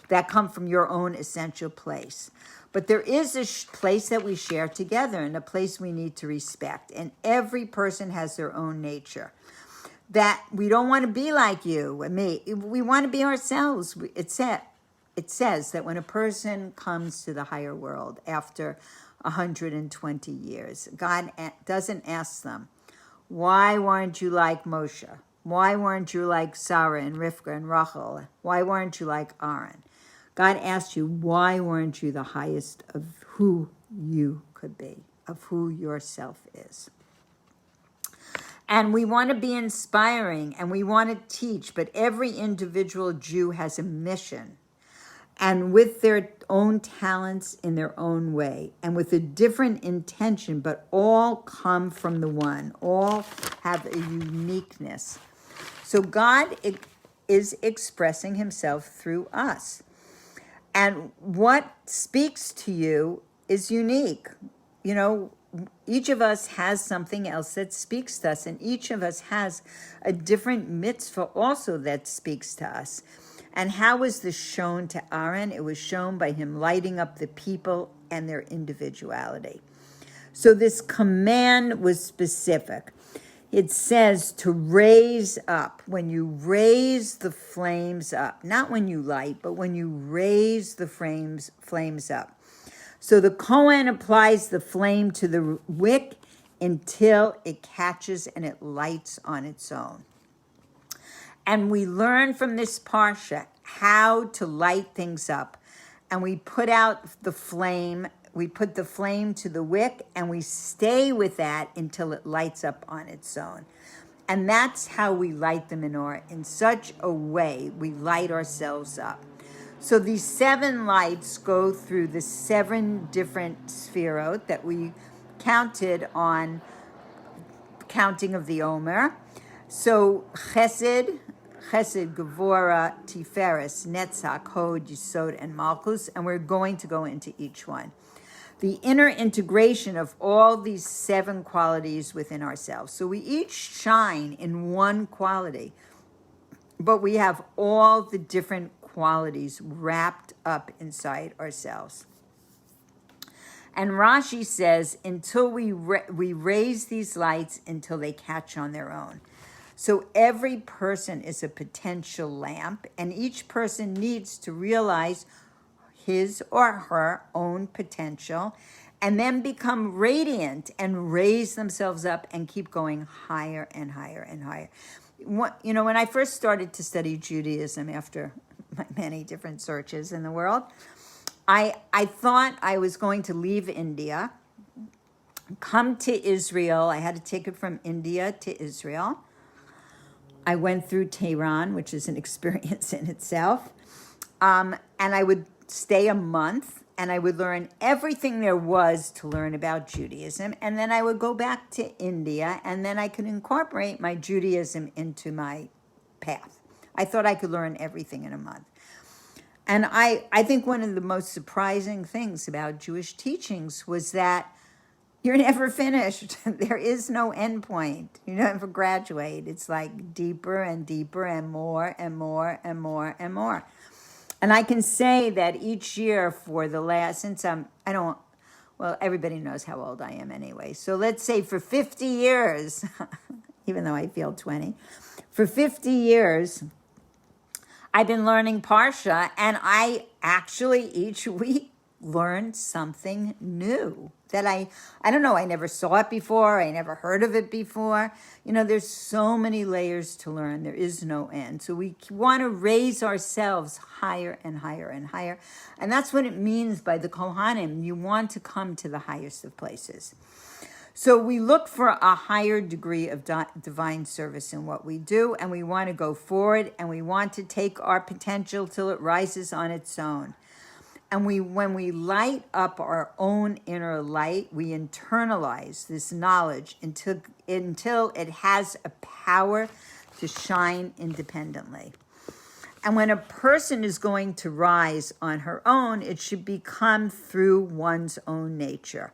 that come from your own essential place. But there is a place that we share together and a place we need to respect. And every person has their own nature. That we don't want to be like you and me. We want to be ourselves. It says that when a person comes to the higher world after 120 years, God doesn't ask them, why weren't you like Moshe? Why weren't you like Sarah and Rivka and Rachel? Why weren't you like Aaron? God asks you, why weren't you the highest of who you could be, of who yourself is? And we want to be inspiring and we want to teach, but every individual Jew has a mission, and with their own talents in their own way and with a different intention, but all come from the one, all have a uniqueness. So God is expressing himself through us. And what speaks to you is unique. You know, each of us has something else that speaks to us, and each of us has a different mitzvah also that speaks to us. And how was this shown to Aaron? It was shown by him lighting up the people and their individuality. So this command was specific. It says to raise up, when you raise the flames up, not when you light, but when you raise the flames up. So the Kohen applies the flame to the wick until it catches and it lights on its own. And we learn from this Parsha how to light things up. And we put out the flame, we put the flame to the wick, and we stay with that until it lights up on its own. And that's how we light the menorah. In such a way, we light ourselves up. So these 7 lights go through the 7 different sefirot that we counted on counting of the Omer. So Chesed, Gevurah, Tiferes, Netzach, Hod, Yisod, and Malchus, and we're going to go into each one. The inner integration of all these 7 qualities within ourselves. So we each shine in one quality, but we have all the different qualities wrapped up inside ourselves. And Rashi says, until we raise these lights until they catch on their own. So every person is a potential lamp, and each person needs to realize his or her own potential and then become radiant and raise themselves up and keep going higher and higher and higher. You know, when I first started to study Judaism after my many different searches in the world, I thought I was going to leave India, come to Israel. I had to take it from India to Israel. I went through Tehran, which is an experience in itself. And I would stay a month and I would learn everything there was to learn about Judaism. And then I would go back to India, and then I could incorporate my Judaism into my path. I thought I could learn everything in a month. And I think one of the most surprising things about Jewish teachings was that you're never finished. There is no end point. You never graduate. It's like deeper and deeper and more and more and more and more. And I can say that each year for the last, well, everybody knows how old I am anyway. So let's say for 50 years, even though I feel 20, for 50 years, I've been learning Parsha, and I actually each week learned something new that I don't know, I never saw it before, I never heard of it before. There's so many layers to learn. There is no end. So we want to raise ourselves higher and higher and higher. And that's what it means by the Kohanim. You want to come to the highest of places. So we look for a higher degree of divine service in what we do, and we want to go forward, and we want to take our potential till it rises on its own. And when we light up our own inner light, we internalize this knowledge until it has a power to shine independently. And when a person is going to rise on her own, it should become through one's own nature.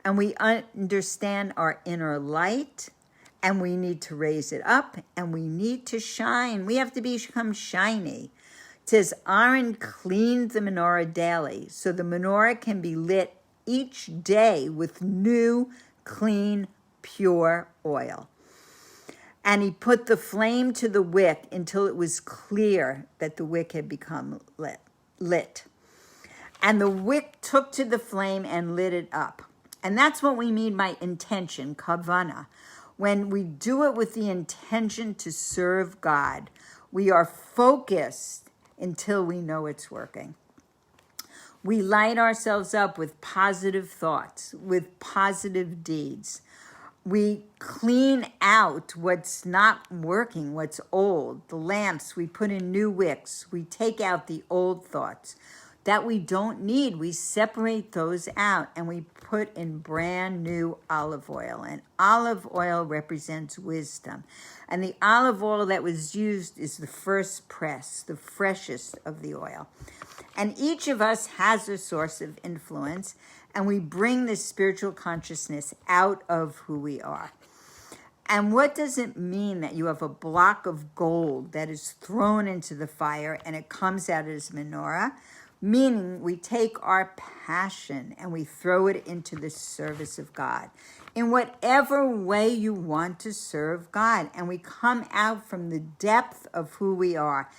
And we understand our inner light, and we need to raise it up, and we need to shine. We have to become shiny. It says, Aaron cleaned the menorah daily, so the menorah can be lit each day with new, clean, pure oil. And he put the flame to the wick until it was clear that the wick had become lit. And the wick took to the flame and lit it up. And that's what we mean by intention, kavana. When we do it with the intention to serve God, we are focused until we know it's working. We light ourselves up with positive thoughts, with positive deeds. We clean out what's not working, what's old. The lamps, we put in new wicks. We take out the old thoughts that we don't need. We separate those out, and we put in brand new olive oil. And olive oil represents wisdom. And the olive oil that was used is the first press, the freshest of the oil. And each of us has a source of influence, and we bring this spiritual consciousness out of who we are. And what does it mean that you have a block of gold that is thrown into the fire and it comes out as menorah? Meaning we take our passion and we throw it into the service of God in whatever way you want to serve God. And we come out from the depth of who we are,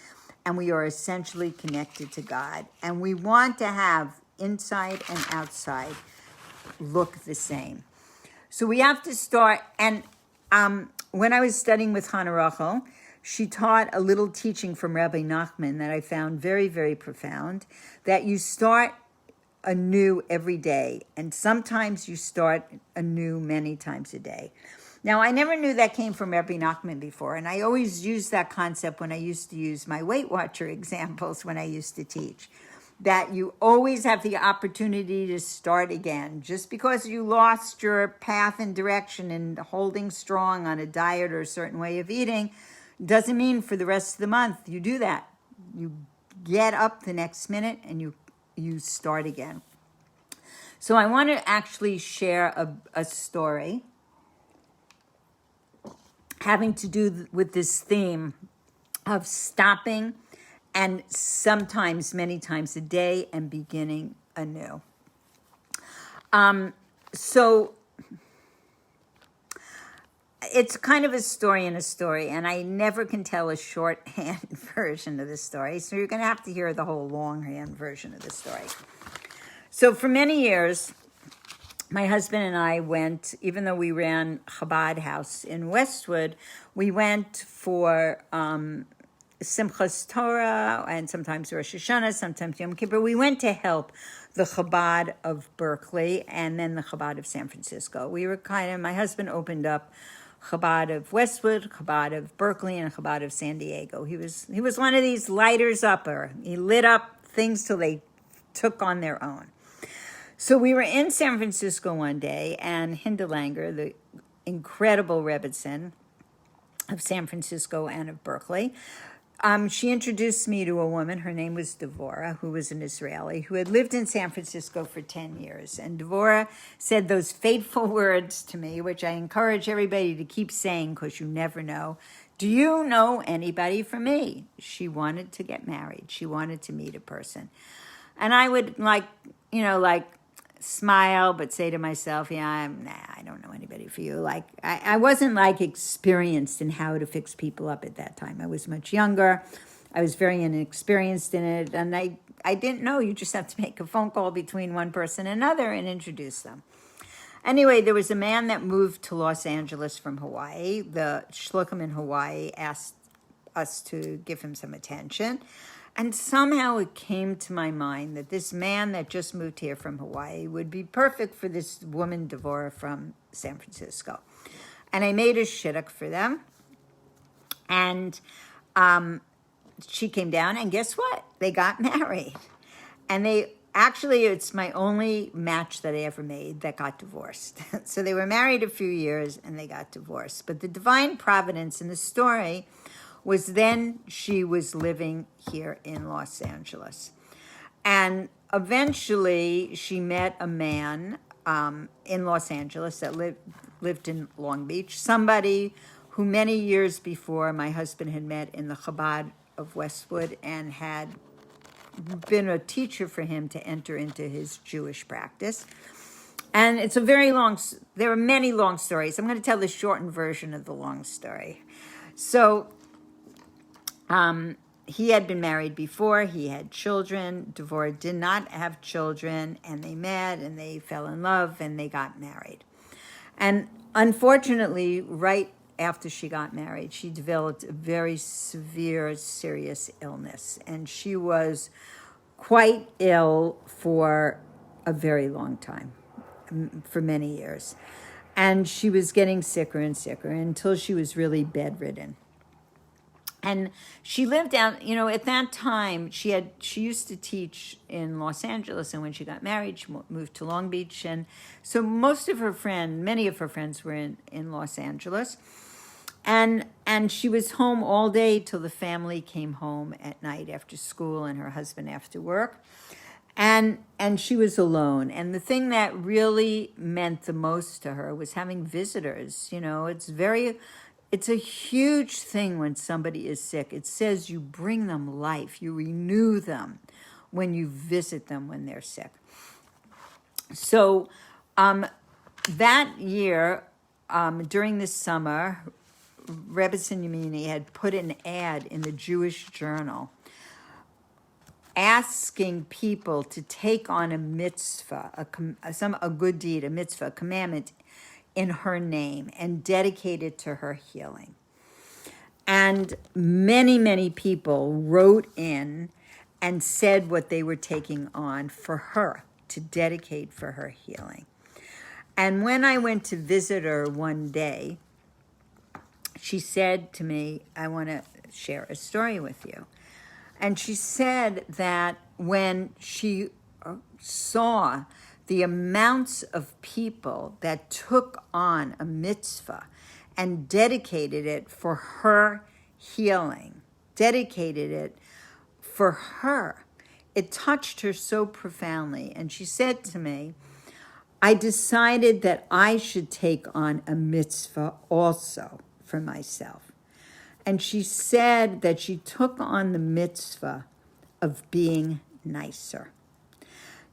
and we are essentially connected to God. And we want to have inside and outside look the same. So we have to start. And when I was studying with Hannah Rachel, she taught a little teaching from Rabbi Nachman that I found very, very profound, that you start anew every day, and sometimes you start anew many times a day. Now, I never knew that came from Rabbi Nachman before, and I always used that concept when I used to use my Weight Watcher examples when I used to teach, that you always have the opportunity to start again. Just because you lost your path and direction in holding strong on a diet or a certain way of eating doesn't mean for the rest of the month you do that. You get up the next minute and you start again. So I want to actually share a story having to do with this theme of stopping, and sometimes many times a day, and beginning anew. So it's kind of a story in a story, and I never can tell a shorthand version of the story, so you're going to have to hear the whole longhand version of the story. So for many years, my husband and I went, even though we ran Chabad House in Westwood, we went for Simchas Torah, and sometimes Rosh Hashanah, sometimes Yom Kippur. We went to help the Chabad of Berkeley and then the Chabad of San Francisco. We were my husband opened up Chabad of Westwood, Chabad of Berkeley, and Chabad of San Diego. He was one of these lighters upper. He lit up things till they took on their own. So we were in San Francisco one day, and Hindelanger, the incredible Rebbitzin of San Francisco and of Berkeley, she introduced me to a woman. Her name was Devorah, who was an Israeli, who had lived in San Francisco for 10 years. And Devorah said those fateful words to me, which I encourage everybody to keep saying because you never know. Do you know anybody for me? She wanted to get married. She wanted to meet a person. And I would smile, but say to myself, I don't know anybody for you. I wasn't experienced in how to fix people up at that time. I was much younger. I was very inexperienced in it. And I didn't know you just have to make a phone call between one person and another and introduce them. Anyway, there was a man that moved to Los Angeles from Hawaii. The shluchim in Hawaii asked us to give him some attention. And somehow it came to my mind that this man that just moved here from Hawaii would be perfect for this woman, Devorah, from San Francisco. And I made a shidduch for them. And she came down, and guess what? They got married. And it's my only match that I ever made that got divorced. So they were married a few years, and they got divorced. But the divine providence in the story was then she was living here in Los Angeles. And eventually she met a man in Los Angeles that lived in Long Beach, somebody who many years before my husband had met in the Chabad of Westwood and had been a teacher for him to enter into his Jewish practice. And it's there are many long stories. I'm going to tell the shortened version of the long story. So he had been married before. He had children. Devorah did not have children, and they met, and they fell in love, and they got married. And unfortunately, right after she got married, she developed a very severe, serious illness, and she was quite ill for a very long time, for many years. And she was getting sicker and sicker until she was really bedridden. And she lived out, at that time, she used to teach in Los Angeles, and when she got married, she moved to Long Beach. And so many of her friends were in Los Angeles. And she was home all day till the family came home at night after school and her husband after work. And she was alone. And the thing that really meant the most to her was having visitors. It's a huge thing when somebody is sick. It says you bring them life. You renew them when you visit them when they're sick. So that year, during the summer, Rebbitzin Yemini had put an ad in the Jewish Journal asking people to take on a mitzvah, a good deed, a mitzvah, a commandment in her name and dedicate it to her healing. And many, many people wrote in and said what they were taking on for her, to dedicate for her healing. And when I went to visit her one day, she said to me, I want to share a story with you. And she said that when she saw the amounts of people that took on a mitzvah and dedicated it for her healing, dedicated it for her, it touched her so profoundly. And she said to me, I decided that I should take on a mitzvah also for myself. And she said that she took on the mitzvah of being nicer.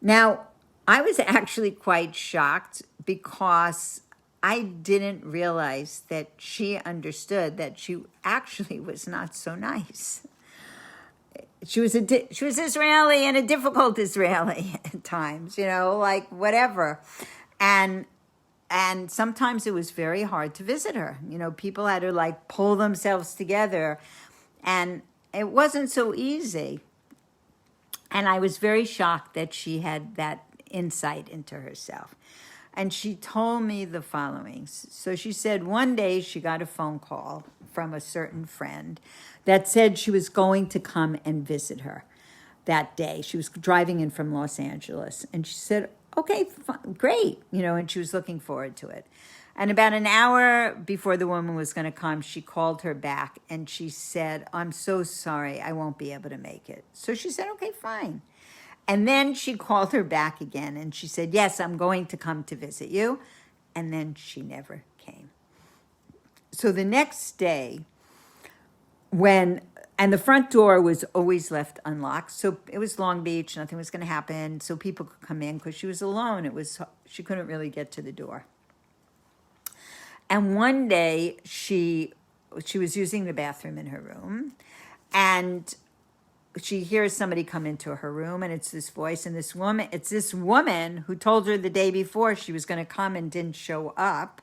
Now, I was actually quite shocked because I didn't realize that she understood that she actually was not so nice. She was Israeli and a difficult Israeli at times, whatever. And sometimes it was very hard to visit her. People had to pull themselves together, and it wasn't so easy. And I was very shocked that she had that insight into herself. And she told me the following. So she said one day she got a phone call from a certain friend that said she was going to come and visit her. that day. She was driving in from Los Angeles, and she said, okay, great, and she was looking forward to it. And about an hour before the woman was going to come, she called her back, and she said, I'm so sorry, I won't be able to make it. So she said, okay, fine. And then she called her back again, and she said, yes, I'm going to come to visit you. And then she never came. So the next day, and the front door was always left unlocked. So it was Long Beach, nothing was going to happen. So people could come in because she was alone. She couldn't really get to the door. And one day she was using the bathroom in her room, and she hears somebody come into her room, and it's this voice, and it's this woman who told her the day before she was going to come and didn't show up,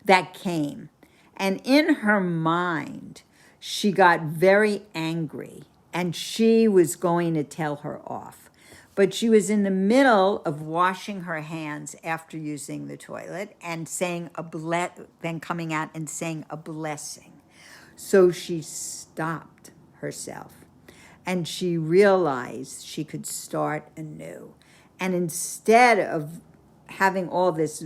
that came. And in her mind, she got very angry, and she was going to tell her off. But she was in the middle of washing her hands after using the toilet and then coming out and saying a blessing. So she stopped herself, and she realized she could start anew. And instead of having all this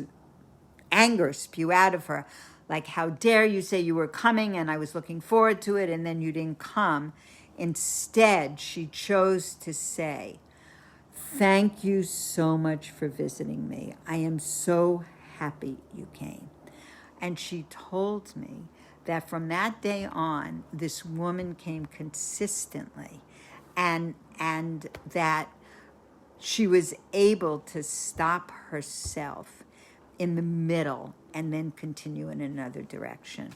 anger spew out of her, like, how dare you say you were coming and I was looking forward to it and then you didn't come, instead she chose to say, thank you so much for visiting me. I am so happy you came. And she told me that from that day on, this woman came consistently, and that she was able to stop herself in the middle and then continue in another direction.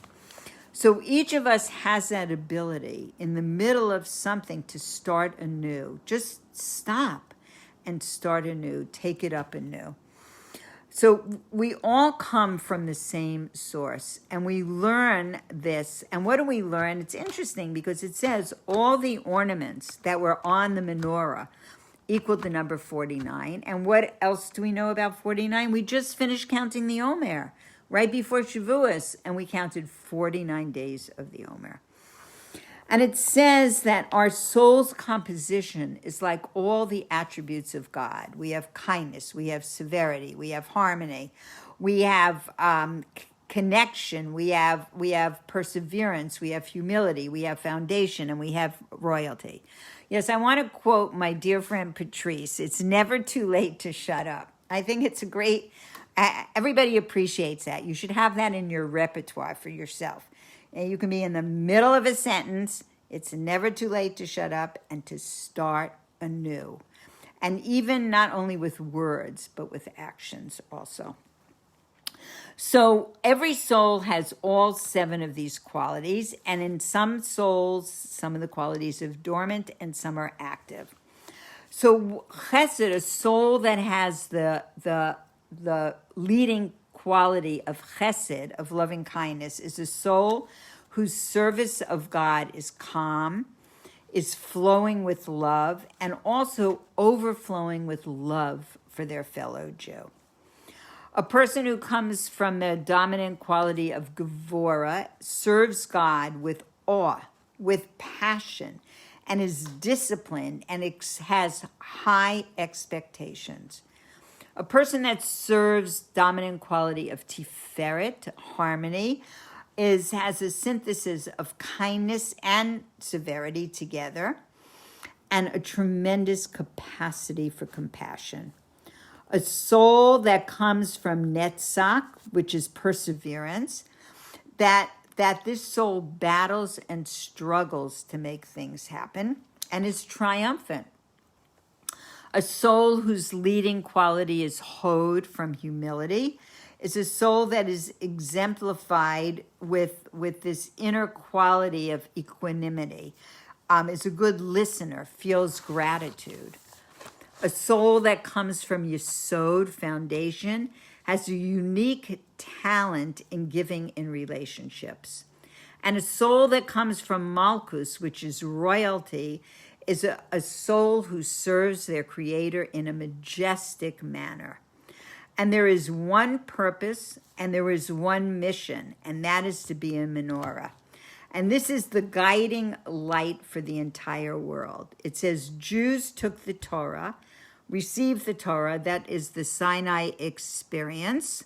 So each of us has that ability in the middle of something to start anew. Just stop and start anew, take it up anew. So we all come from the same source, and we learn this. And what do we learn? It's interesting because it says all the ornaments that were on the menorah equaled the number 49. And what else do we know about 49? We just finished counting the Omer right before Shavuos, and we counted 49 days of the Omer. And it says that our soul's composition is like all the attributes of God. We have kindness, we have severity, we have harmony, we have connection, we have perseverance, we have humility, we have foundation, and we have royalty. Yes, I want to quote my dear friend Patrice. It's never too late to shut up. I think it's a great, everybody appreciates that. You should have that in your repertoire for yourself. And you can be in the middle of a sentence. It's never too late to shut up and to start anew. And even not only with words, but with actions also. So every soul has all 7 of these qualities. And in some souls, some of the qualities are dormant and some are active. So chesed, a soul that has the leading quality of chesed, of loving kindness, is a soul whose service of God is calm, is flowing with love, and also overflowing with love for their fellow Jew. A person who comes from the dominant quality of Gevurah serves God with awe, with passion, and is disciplined and has high expectations. A person that serves dominant quality of Tiferet, harmony, has a synthesis of kindness and severity together, and a tremendous capacity for compassion. A soul that comes from Netzach, which is perseverance, that this soul battles and struggles to make things happen and is triumphant. A soul whose leading quality is Hod, from humility, is a soul that is exemplified with this inner quality of equanimity, is a good listener, feels gratitude. A soul that comes from Yesod, foundation, has a unique talent in giving in relationships. And a soul that comes from Malchus, which is royalty, is a soul who serves their creator in a majestic manner. And there is one purpose and there is one mission, and that is to be a menorah. And this is the guiding light for the entire world. It says Jews took the Torah, received the Torah, that is the Sinai experience,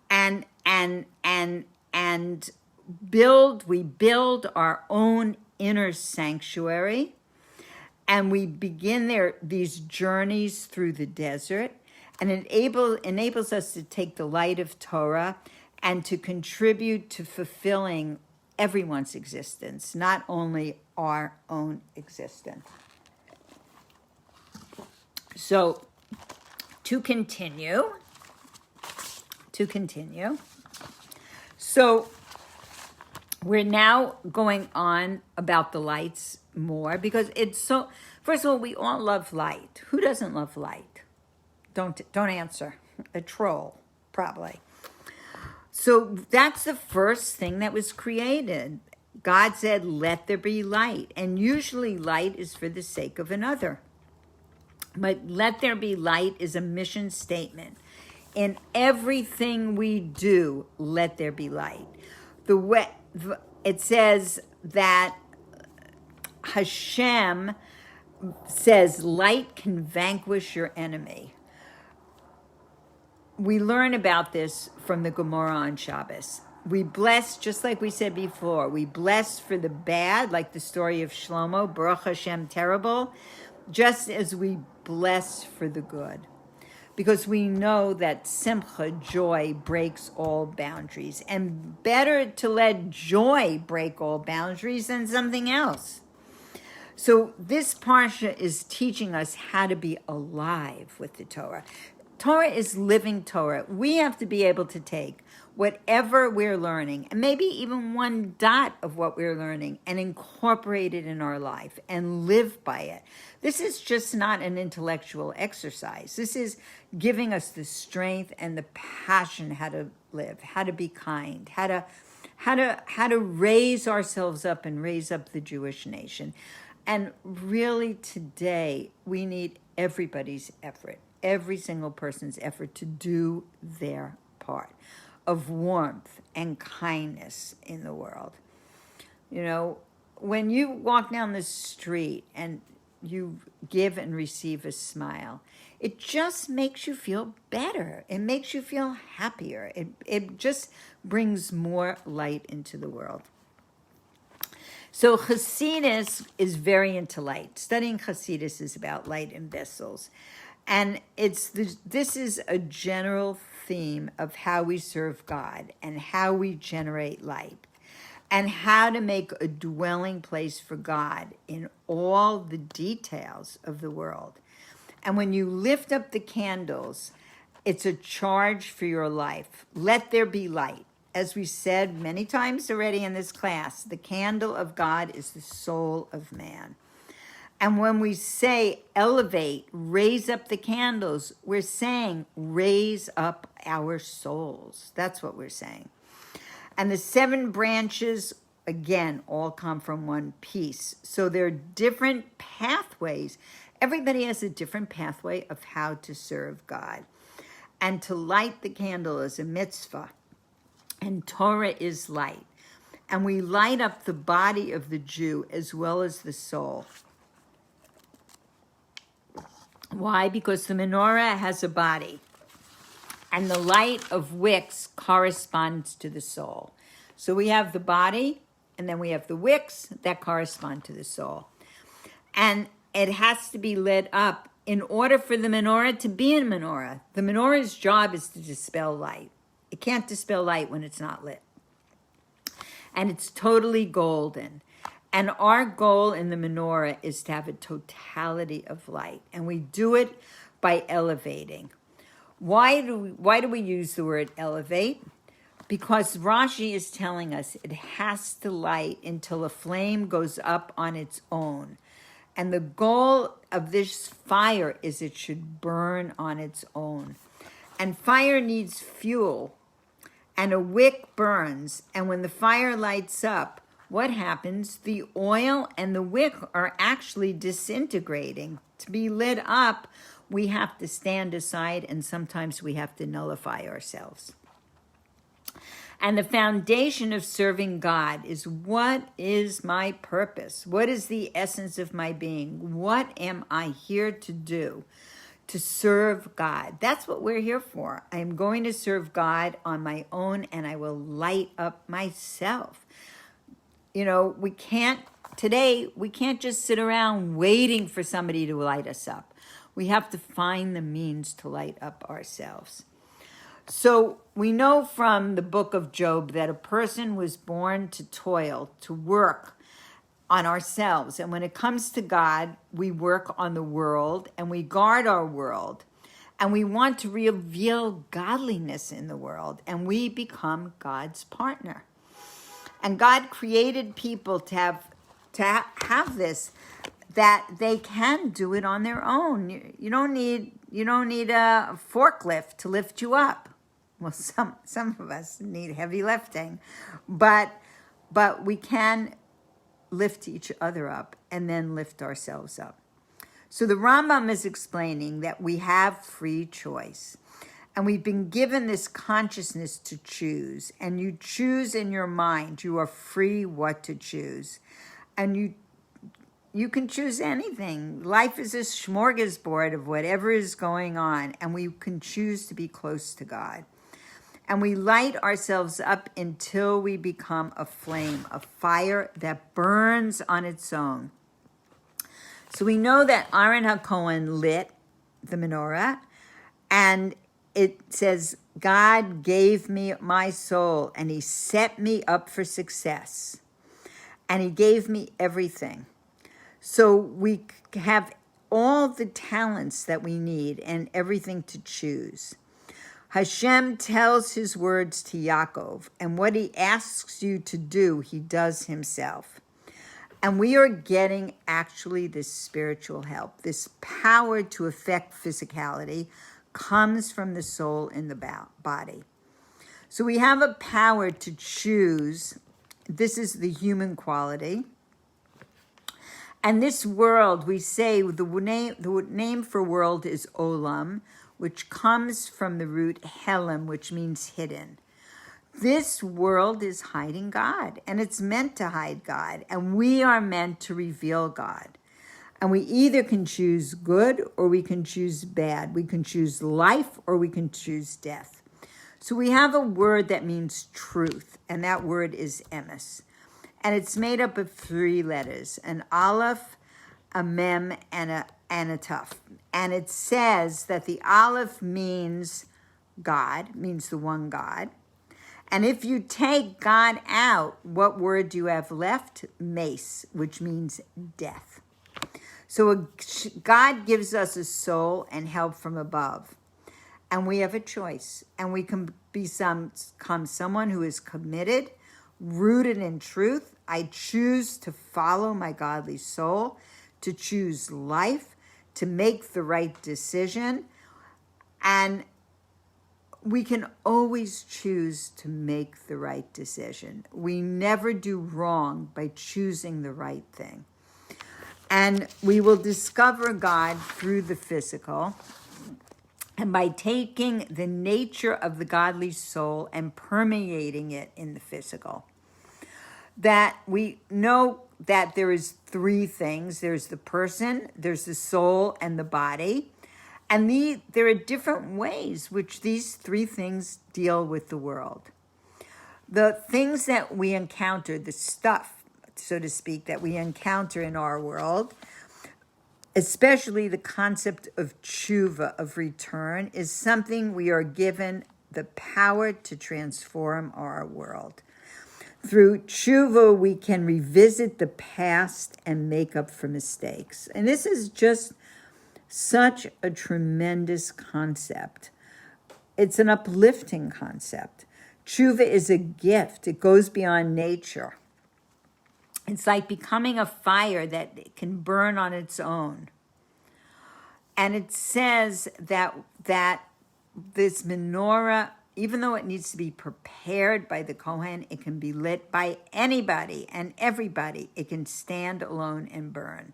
and we build our own inner sanctuary, and we begin these journeys through the desert, and it enables us to take the light of Torah and to contribute to fulfilling everyone's existence, not only our own existence. So, to continue, so we're now going on about the lights more, because it's so, first of all, we all love light. Who doesn't love light? Don't answer. A troll, probably. So that's the first thing that was created. God said, let there be light. And usually light is for the sake of another. But let there be light is a mission statement. In everything we do, let there be light. It says that Hashem says light can vanquish your enemy. We learn about this from the Gemara on Shabbos. We bless, just like we said before, we bless for the bad, like the story of Shlomo, Baruch Hashem, terrible, just as we bless for the good. Because we know that simcha, joy, breaks all boundaries. And better to let joy break all boundaries than something else. So this Parsha is teaching us how to be alive with the Torah. Torah is living Torah. We have to be able to take whatever we're learning, and maybe even one dot of what we're learning, and incorporate it in our life and live by it. This is just not an intellectual exercise. This is giving us the strength and the passion how to live, how to be kind, how to raise ourselves up and raise up the Jewish nation. And really today, we need everybody's effort, every single person's effort to do their part of warmth and kindness in the world. You know, when you walk down the street and you give and receive a smile, it just makes you feel better. It makes you feel happier. It just brings more light into the world. So Hasidus is very into light. Studying Hasidus is about light in vessels. And this is a general theme of how we serve God and how we generate light and how to make a dwelling place for God in all the details of the world. And when you lift up the candles, it's a charge for your life. Let there be light. As we said many times already in this class, the candle of God is the soul of man. And when we say elevate, raise up the candles, we're saying raise up our souls. That's what we're saying. And the 7 branches, again, all come from one piece. So there are different pathways. Everybody has a different pathway of how to serve God. And to light the candle is a mitzvah. And Torah is light. And we light up the body of the Jew as well as the soul. Why? Because the menorah has a body, and the light of wicks corresponds to the soul. So we have the body, and then we have the wicks that correspond to the soul. And it has to be lit up in order for the menorah to be a menorah. The menorah's job is to dispel light. It can't dispel light when it's not lit. And it's totally golden. And our goal in the menorah is to have a totality of light. And we do it by elevating. Why do we use the word elevate? Because Rashi is telling us it has to light until a flame goes up on its own. And the goal of this fire is it should burn on its own. And fire needs fuel. And a wick burns. And when the fire lights up, what happens? The oil and the wick are actually disintegrating. To be lit up, we have to stand aside, and sometimes we have to nullify ourselves. And the foundation of serving God is, what is my purpose? What is the essence of my being? What am I here to do? To serve God. That's what we're here for. I'm going to serve God on my own, and I will light up myself. You know, we can't just sit around waiting for somebody to light us up. We have to find the means to light up ourselves. So we know from the book of Job that a person was born to toil, to work on ourselves. And when it comes to God, we work on the world and we guard our world. And we want to reveal godliness in the world. And we become God's partner. And God created people to have this, that they can do it on their own. You don't need a forklift to lift you up. Well, some of us need heavy lifting, but we can lift each other up and then lift ourselves up. So the Rambam is explaining that we have free choice, and we've been given this consciousness to choose, and you choose in your mind. You are free what to choose, and you can choose anything. Life is a smorgasbord of whatever is going on, and we can choose to be close to God. And we light ourselves up until we become a flame, a fire that burns on its own. So we know that Aaron HaKohen lit the menorah, and it says, God gave me my soul, and he set me up for success, and he gave me everything. So we have all the talents that we need and everything to choose. Hashem tells his words to Yaakov, and what he asks you to do, he does himself. And we are getting actually this spiritual help. This power to affect physicality comes from the soul in the body. So we have a power to choose. This is the human quality. And this world, we say, the name for world is Olam, which comes from the root Helam, which means hidden. This world is hiding God, and it's meant to hide God, and we are meant to reveal God. And we either can choose good or we can choose bad. We can choose life or we can choose death. So we have a word that means truth, and that word is emes. And it's made up of 3 letters, an aleph, a mem, and a tuf. And it says that the aleph means God, means the one God. And if you take God out, what word do you have left? Mace, which means death. So God gives us a soul and help from above. And we have a choice. And we can become someone who is committed, rooted in truth. I choose to follow my godly soul, to choose life, to make the right decision. And we can always choose to make the right decision. We never do wrong by choosing the right thing. And we will discover God through the physical, and by taking the nature of the godly soul and permeating it in the physical. That we know that there is 3 things. There's the person, there's the soul, and the body. And there are different ways which these 3 things deal with the world. The things that we encounter, the stuff, so to speak, that we encounter in our world, especially the concept of tshuva, of return, is something we are given the power to transform our world. Through tshuva, we can revisit the past and make up for mistakes. And this is just such a tremendous concept. It's an uplifting concept. Tshuva is a gift. It goes beyond nature. It's like becoming a fire that can burn on its own. And it says that this menorah, even though it needs to be prepared by the Kohen, it can be lit by anybody and everybody. It can stand alone and burn.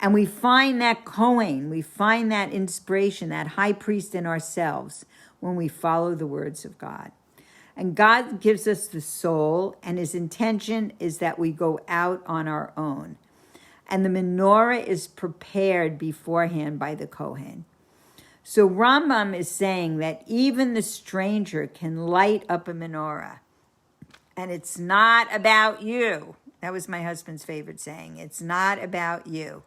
And we find that Kohen, we find that inspiration, that high priest in ourselves when we follow the words of God. And God gives us the soul, and his intention is that we go out on our own. And the menorah is prepared beforehand by the Kohen. So Rambam is saying that even the stranger can light up a menorah. And it's not about you. That was my husband's favorite saying. It's not about you.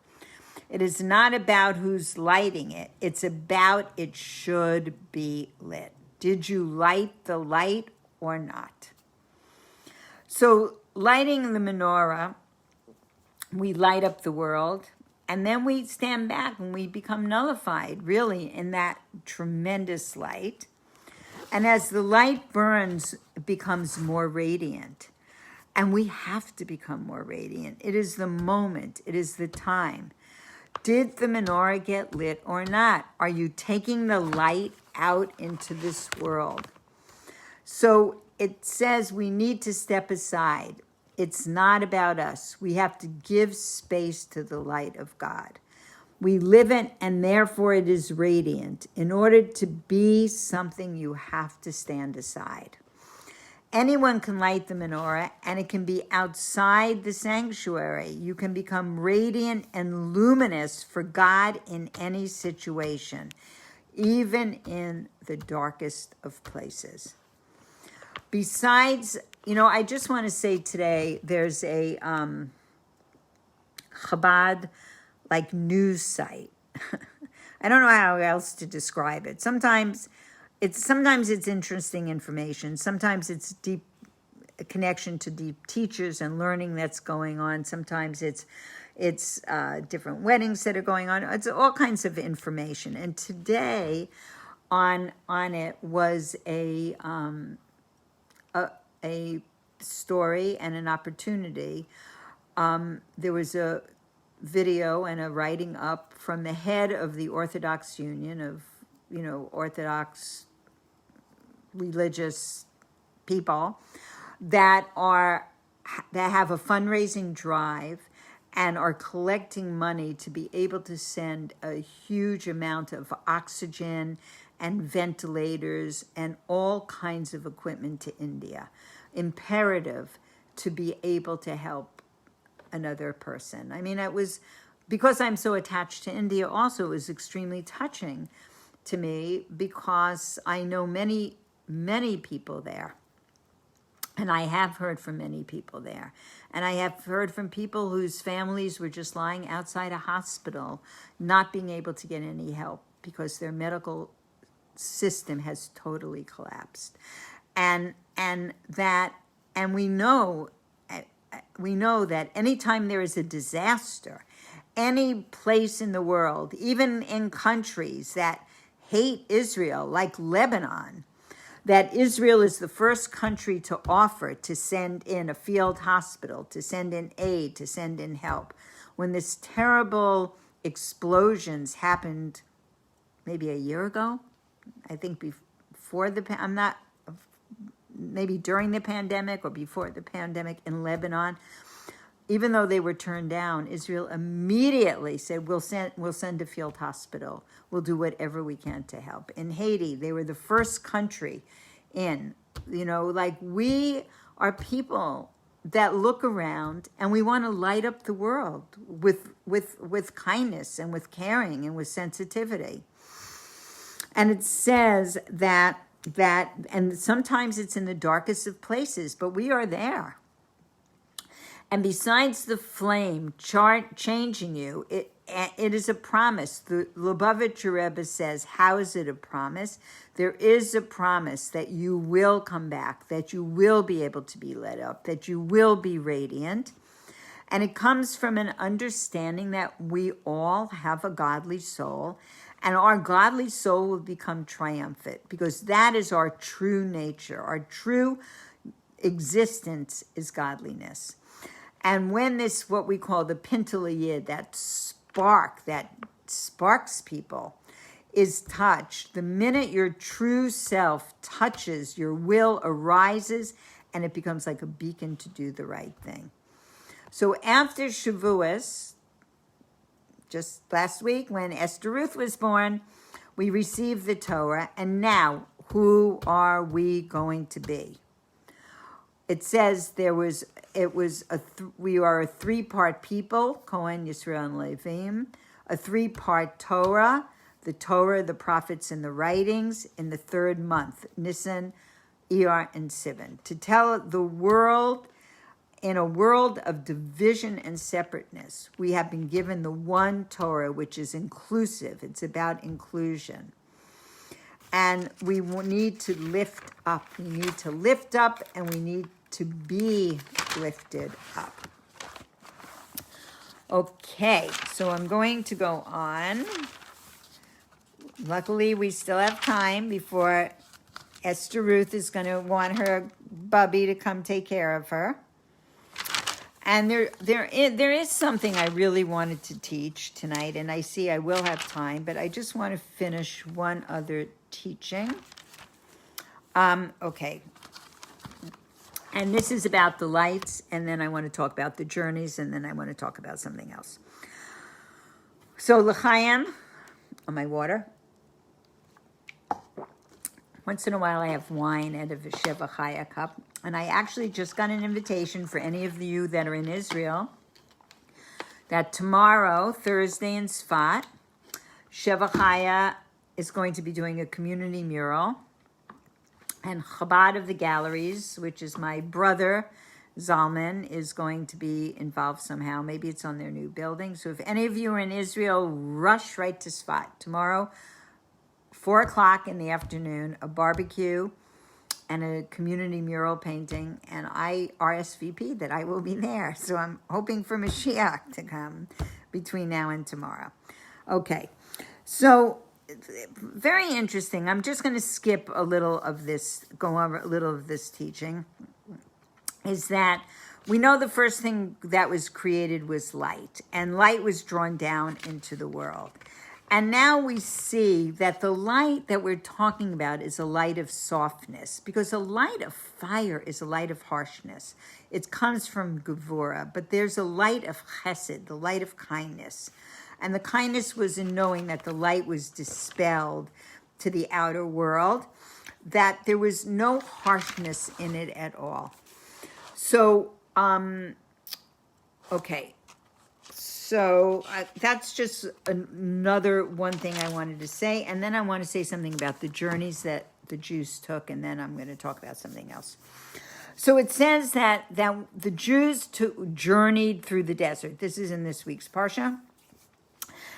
It is not about who's lighting it. It's about it should be lit. Did you light the light or not? So lighting the menorah, we light up the world, and then we stand back and we become nullified, really, in that tremendous light. And as the light burns, it becomes more radiant. And we have to become more radiant. It is the moment. It is the time. Did the menorah get lit or not? Are you taking the light out into this world? So it says we need to step aside. It's not about us. We have to give space to the light of God. We live it, and therefore it is radiant. In order to be something, you have to stand aside. Anyone can light the menorah, and it can be outside the sanctuary. You can become radiant and luminous for God in any situation, even in the darkest of places. Besides, I just want to say today, there's a Chabad news site. I don't know how else to describe it. Sometimes it's interesting information. Sometimes it's deep connection to deep teachers and learning that's going on. Sometimes it's different weddings that are going on. It's all kinds of information. And today on it was a story and an opportunity. There was a video and a writing up from the head of the Orthodox Union of, Orthodox religious people that have a fundraising drive and are collecting money to be able to send a huge amount of oxygen and ventilators and all kinds of equipment to India. Imperative to be able to help another person. I mean, it was, because I'm so attached to India also, it was extremely touching to me because I know many, many people there. And I have heard from many people there. And I have heard from people whose families were just lying outside a hospital, not being able to get any help because their medical system has totally collapsed. And we know that anytime there is a disaster, any place in the world, even in countries that hate Israel, like Lebanon, that Israel is the first country to offer to send in a field hospital, to send in aid, to send in help. When this terrible explosions happened maybe a year ago, I think before maybe during the pandemic or before the pandemic in Lebanon, even though they were turned down, Israel immediately said, we'll send a field hospital. We'll do whatever we can to help. In Haiti, they were the first country in, we are people that look around and we want to light up the world with kindness and with caring and with sensitivity. And it says that, and sometimes it's in the darkest of places, but we are there. And besides the flame changing you, it is a promise. The Lubavitcher Rebbe says, how is it a promise? There is a promise that you will come back, that you will be able to be lit up, that you will be radiant. And it comes from an understanding that we all have a godly soul, and our godly soul will become triumphant because that is our true nature. Our true existence is godliness. And when this, what we call the pintalayid, that spark that sparks people, is touched, the minute your true self touches, your will arises, and it becomes like a beacon to do the right thing. So after Shavuos, just last week when Esther Ruth was born, we received the Torah, and now, Who are we going to be? It says we are a three-part people, Cohen, Yisrael, and Levim, a three-part Torah, the Torah, the prophets, and the writings, in the third month, Nisan, Iyar, and Sivan, to tell the world, in a world of division and separateness, we have been given the one Torah, which is inclusive. It's about inclusion. And we need to lift up. We need to lift up, and we need to be lifted up. Okay, so I'm going to go on. Luckily, we still have time before Esther Ruth is going to want her bubby to come take care of her. And there is something I really wanted to teach tonight, and I see I will have time, but I just want to finish one other teaching. Okay. And this is about the lights, and then I want to talk about the journeys, and then I want to talk about something else. So, l'chaim, on my water. Once in a while I have wine out of a Sheva Chaya cup. And I actually just got an invitation for any of you that are in Israel that tomorrow, Thursday in Sfat, Sheva Chaya is going to be doing a community mural. And Chabad of the Galleries, which is my brother, Zalman, is going to be involved somehow. Maybe it's on their new building. So if any of you are in Israel, rush right to Sfat. Tomorrow, 4 o'clock in the afternoon, a barbecue and a community mural painting, and I RSVP that I will be there. So I'm hoping for Mashiach to come between now and tomorrow. Okay, so very interesting. I'm just going to skip a little of this, go over a little of this teaching, is that we know the first thing that was created was light, and light was drawn down into the world. And now we see that the light that we're talking about is a light of softness, because a light of fire is a light of harshness. It comes from Gevurah, but there's a light of chesed, the light of kindness. And the kindness was in knowing that the light was dispelled to the outer world, that there was no harshness in it at all. So, okay. So that's just another one thing I wanted to say. And then I want to say something about the journeys that the Jews took, and then I'm going to talk about something else. So it says that the Jews journeyed through the desert. This is in this week's Parsha.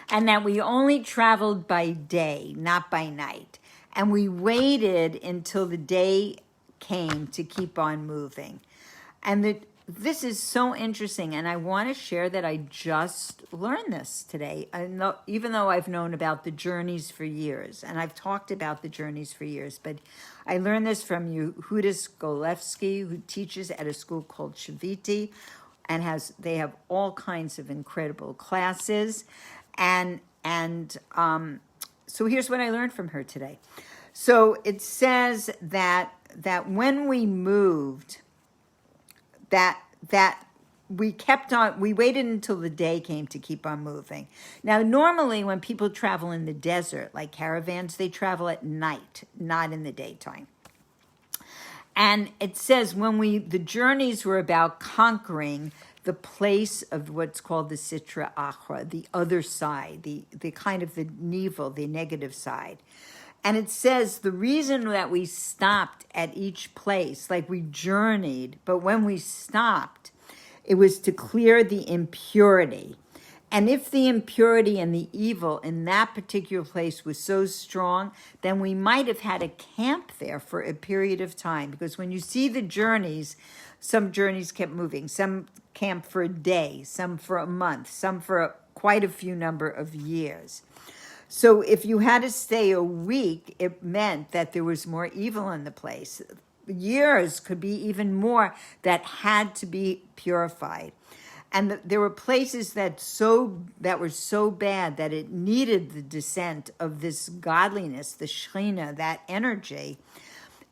And that we only traveled by day, not by night. And we waited until the day came to keep on moving. And this is so interesting, and I want to share that I just learned this today. Even though I've known about the journeys for years, and I've talked about the journeys for years, but I learned this from Yehudis Golevsky, who teaches at a school called Shaviti, and they have all kinds of incredible classes, and so here's what I learned from her today. So it says that when we moved, that we waited until the day came to keep on moving. Now, normally when people travel in the desert, like caravans, they travel at night, not in the daytime. And it says the journeys were about conquering the place of what's called the Sitra Achra, the other side, the kind of the evil, the negative side. And it says the reason that we stopped at each place, like we journeyed, but when we stopped, it was to clear the impurity. And if the impurity and the evil in that particular place was so strong, then we might have had a camp there for a period of time. Because when you see the journeys, some journeys kept moving. Some camp for a day, some for a month, some for quite a few number of years. So if you had to stay a week, it meant that there was more evil in the place. Years could be even more that had to be purified. And there were places that were so bad that it needed the descent of this godliness, the Shekhinah, that energy.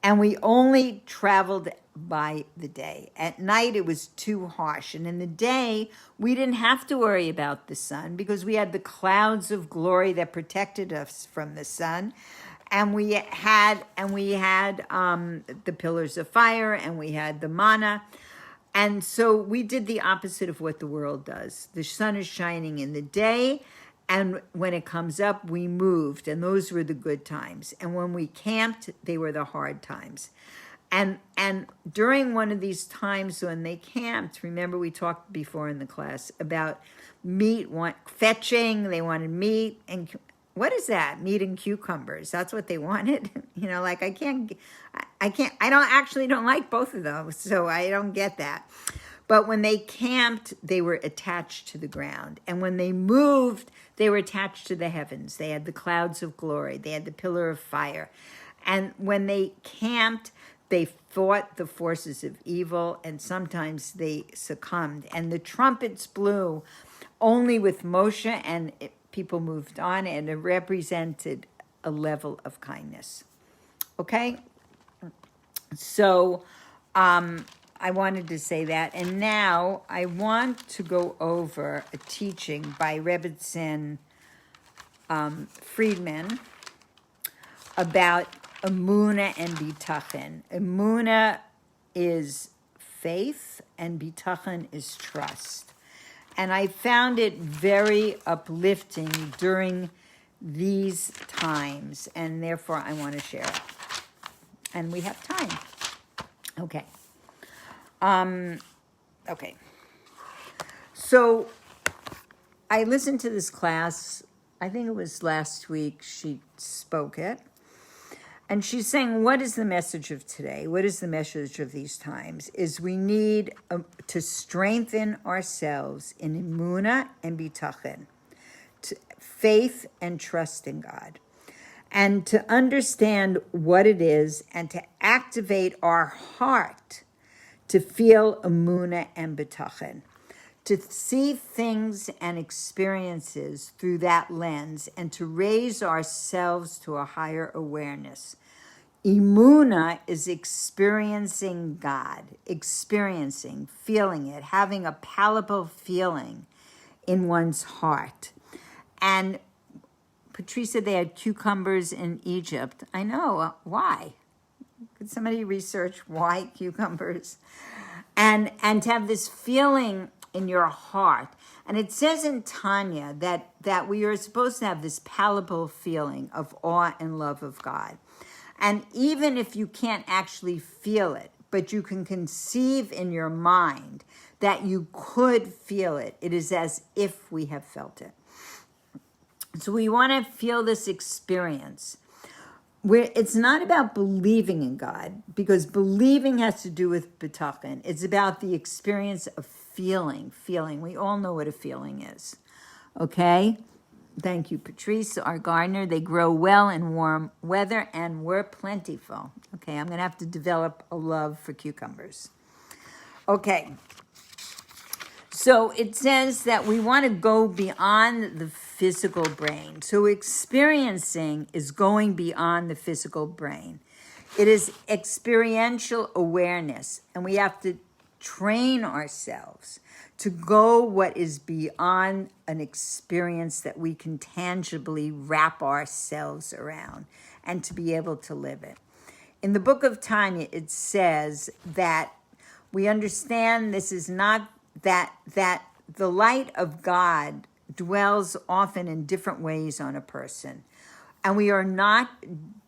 And we only traveled by the day. At night, it was too harsh. And in the day, we didn't have to worry about the sun because we had the clouds of glory that protected us from the sun. And we had the pillars of fire, and we had the manna. And so we did the opposite of what the world does. The sun is shining in the day, and when it comes up, we moved, and those were the good times. And when we camped, they were the hard times. And during one of these times when they camped, remember we talked before in the class about fetching. They wanted meat, and what is that? Meat and cucumbers. That's what they wanted. Like I don't like both of those, so I don't get that. But when they camped, they were attached to the ground. And when they moved, they were attached to the heavens. They had the clouds of glory. They had the pillar of fire. And when they camped, they fought the forces of evil, and sometimes they succumbed. And the trumpets blew only with Moshe, and people moved on, and it represented a level of kindness. Okay? So I wanted to say that. And now I want to go over a teaching by Rebbetzin Friedman about Emunah and Bitachon. Emunah is faith, and Bitachon is trust. And I found it very uplifting during these times, and therefore I want to share it. And we have time. Okay. Okay. So I listened to this class. I think it was last week she spoke it. And she's saying, what is the message of today? What is the message of these times? Is we need to strengthen ourselves in emunah and bitachon, faith and trust in God, and to understand what it is and to activate our heart to feel emunah and bitachon, to see things and experiences through that lens, and to raise ourselves to a higher awareness. Emunah is experiencing God, feeling it, having a palpable feeling in one's heart. And Patrice said they had cucumbers in Egypt. I know. Why? Could somebody research why cucumbers? And to have this feeling in your heart. And it says in Tanya that we are supposed to have this palpable feeling of awe and love of God. And even if you can't actually feel it, but you can conceive in your mind that you could feel it, it is as if we have felt it. So we want to feel this experience. It's not about believing in God, because believing has to do with bitachon. It's about the experience of feeling. We all know what a feeling is. Okay? Thank you, Patrice, our gardener. They grow well in warm weather and were plentiful. Okay, I'm going to have to develop a love for cucumbers. Okay. So it says that we want to go beyond the physical brain. So experiencing is going beyond the physical brain. It is experiential awareness, and we have to train ourselves to go what is beyond an experience that we can tangibly wrap ourselves around, and to be able to live it. In the book of Tanya, it says that we understand this is not that the light of God dwells often in different ways on a person. And we are not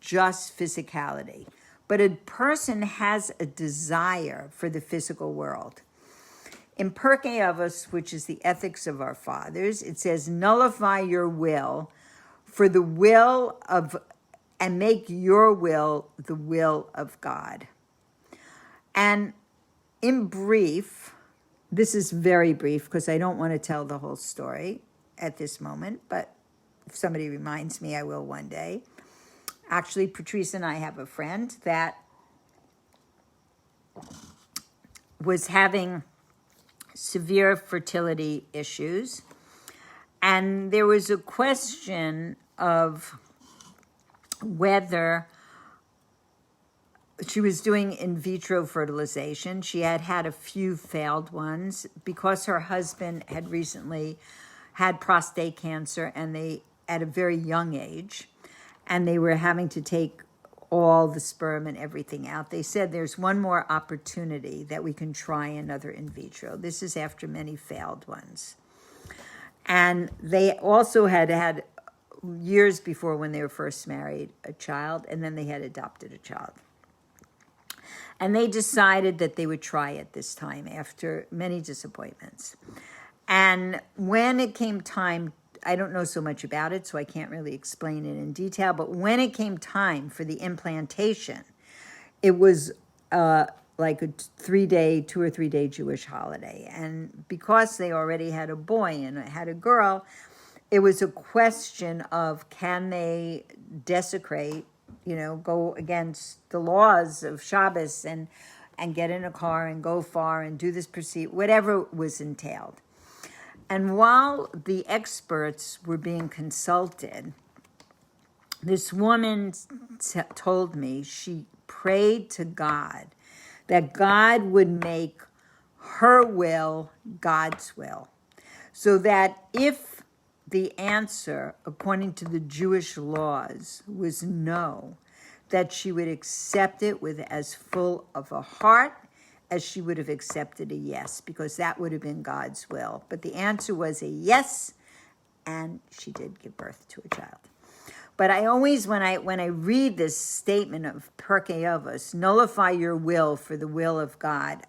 just physicality, but a person has a desire for the physical world. In Pirkei Avos, which is the ethics of our fathers, it says, nullify your will for the will of, and make your will the will of God. And in brief, this is very brief because I don't want to tell the whole story at this moment, but if somebody reminds me, I will one day. Actually, Patrice and I have a friend that was having severe fertility issues, and there was a question of whether she was doing in vitro fertilization. She had had a few failed ones because her husband had recently had prostate cancer, and they at a very young age. and they were having to take all the sperm and everything out. They said there's one more opportunity that we can try another in vitro. This is after many failed ones. And they also had years before, when they were first married, a child, and then they had adopted a child. And they decided that they would try it this time after many disappointments. And when it came time, I don't know so much about it, so I can't really explain it in detail, but when it came time for the implantation, it was like a 2 or 3 day Jewish holiday. And because they already had a boy and had a girl, it was a question of, can they desecrate, go against the laws of Shabbos and get in a car and go far and do this procedure, whatever was entailed. And while the experts were being consulted, this woman told me she prayed to God that God would make her will God's will, so that if the answer, according to the Jewish laws, was no, that she would accept it with as full of a heart as she would have accepted a yes, because that would have been God's will. But the answer was a yes, and she did give birth to a child. But I always, when I read this statement of Pirkei Avos, nullify your will for the will of God,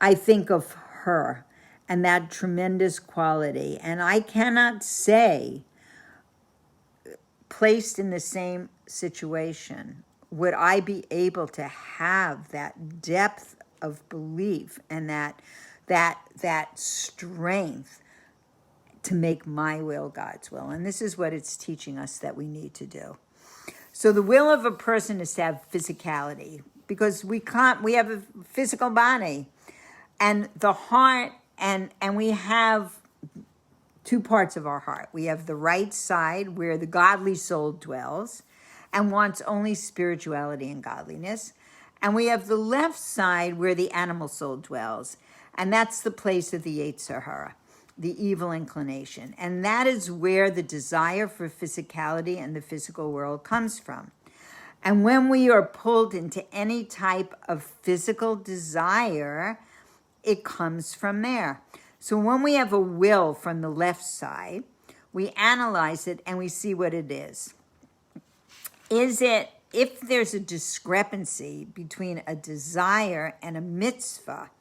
I think of her and that tremendous quality. And I cannot say, placed in the same situation, would I be able to have that depth of belief and that strength to make my will God's will. And this is what it's teaching us that we need to do. So the will of a person is to have physicality, because we have a physical body and the heart, and we have two parts of our heart. We have the right side, where the godly soul dwells and wants only spirituality and godliness. And we have the left side, where the animal soul dwells. And that's the place of the Yetzer Hara, the evil inclination. And that is where the desire for physicality and the physical world comes from. And when we are pulled into any type of physical desire, it comes from there. So when we have a will from the left side, we analyze it and we see what it is. If there's a discrepancy between a desire and a mitzvah,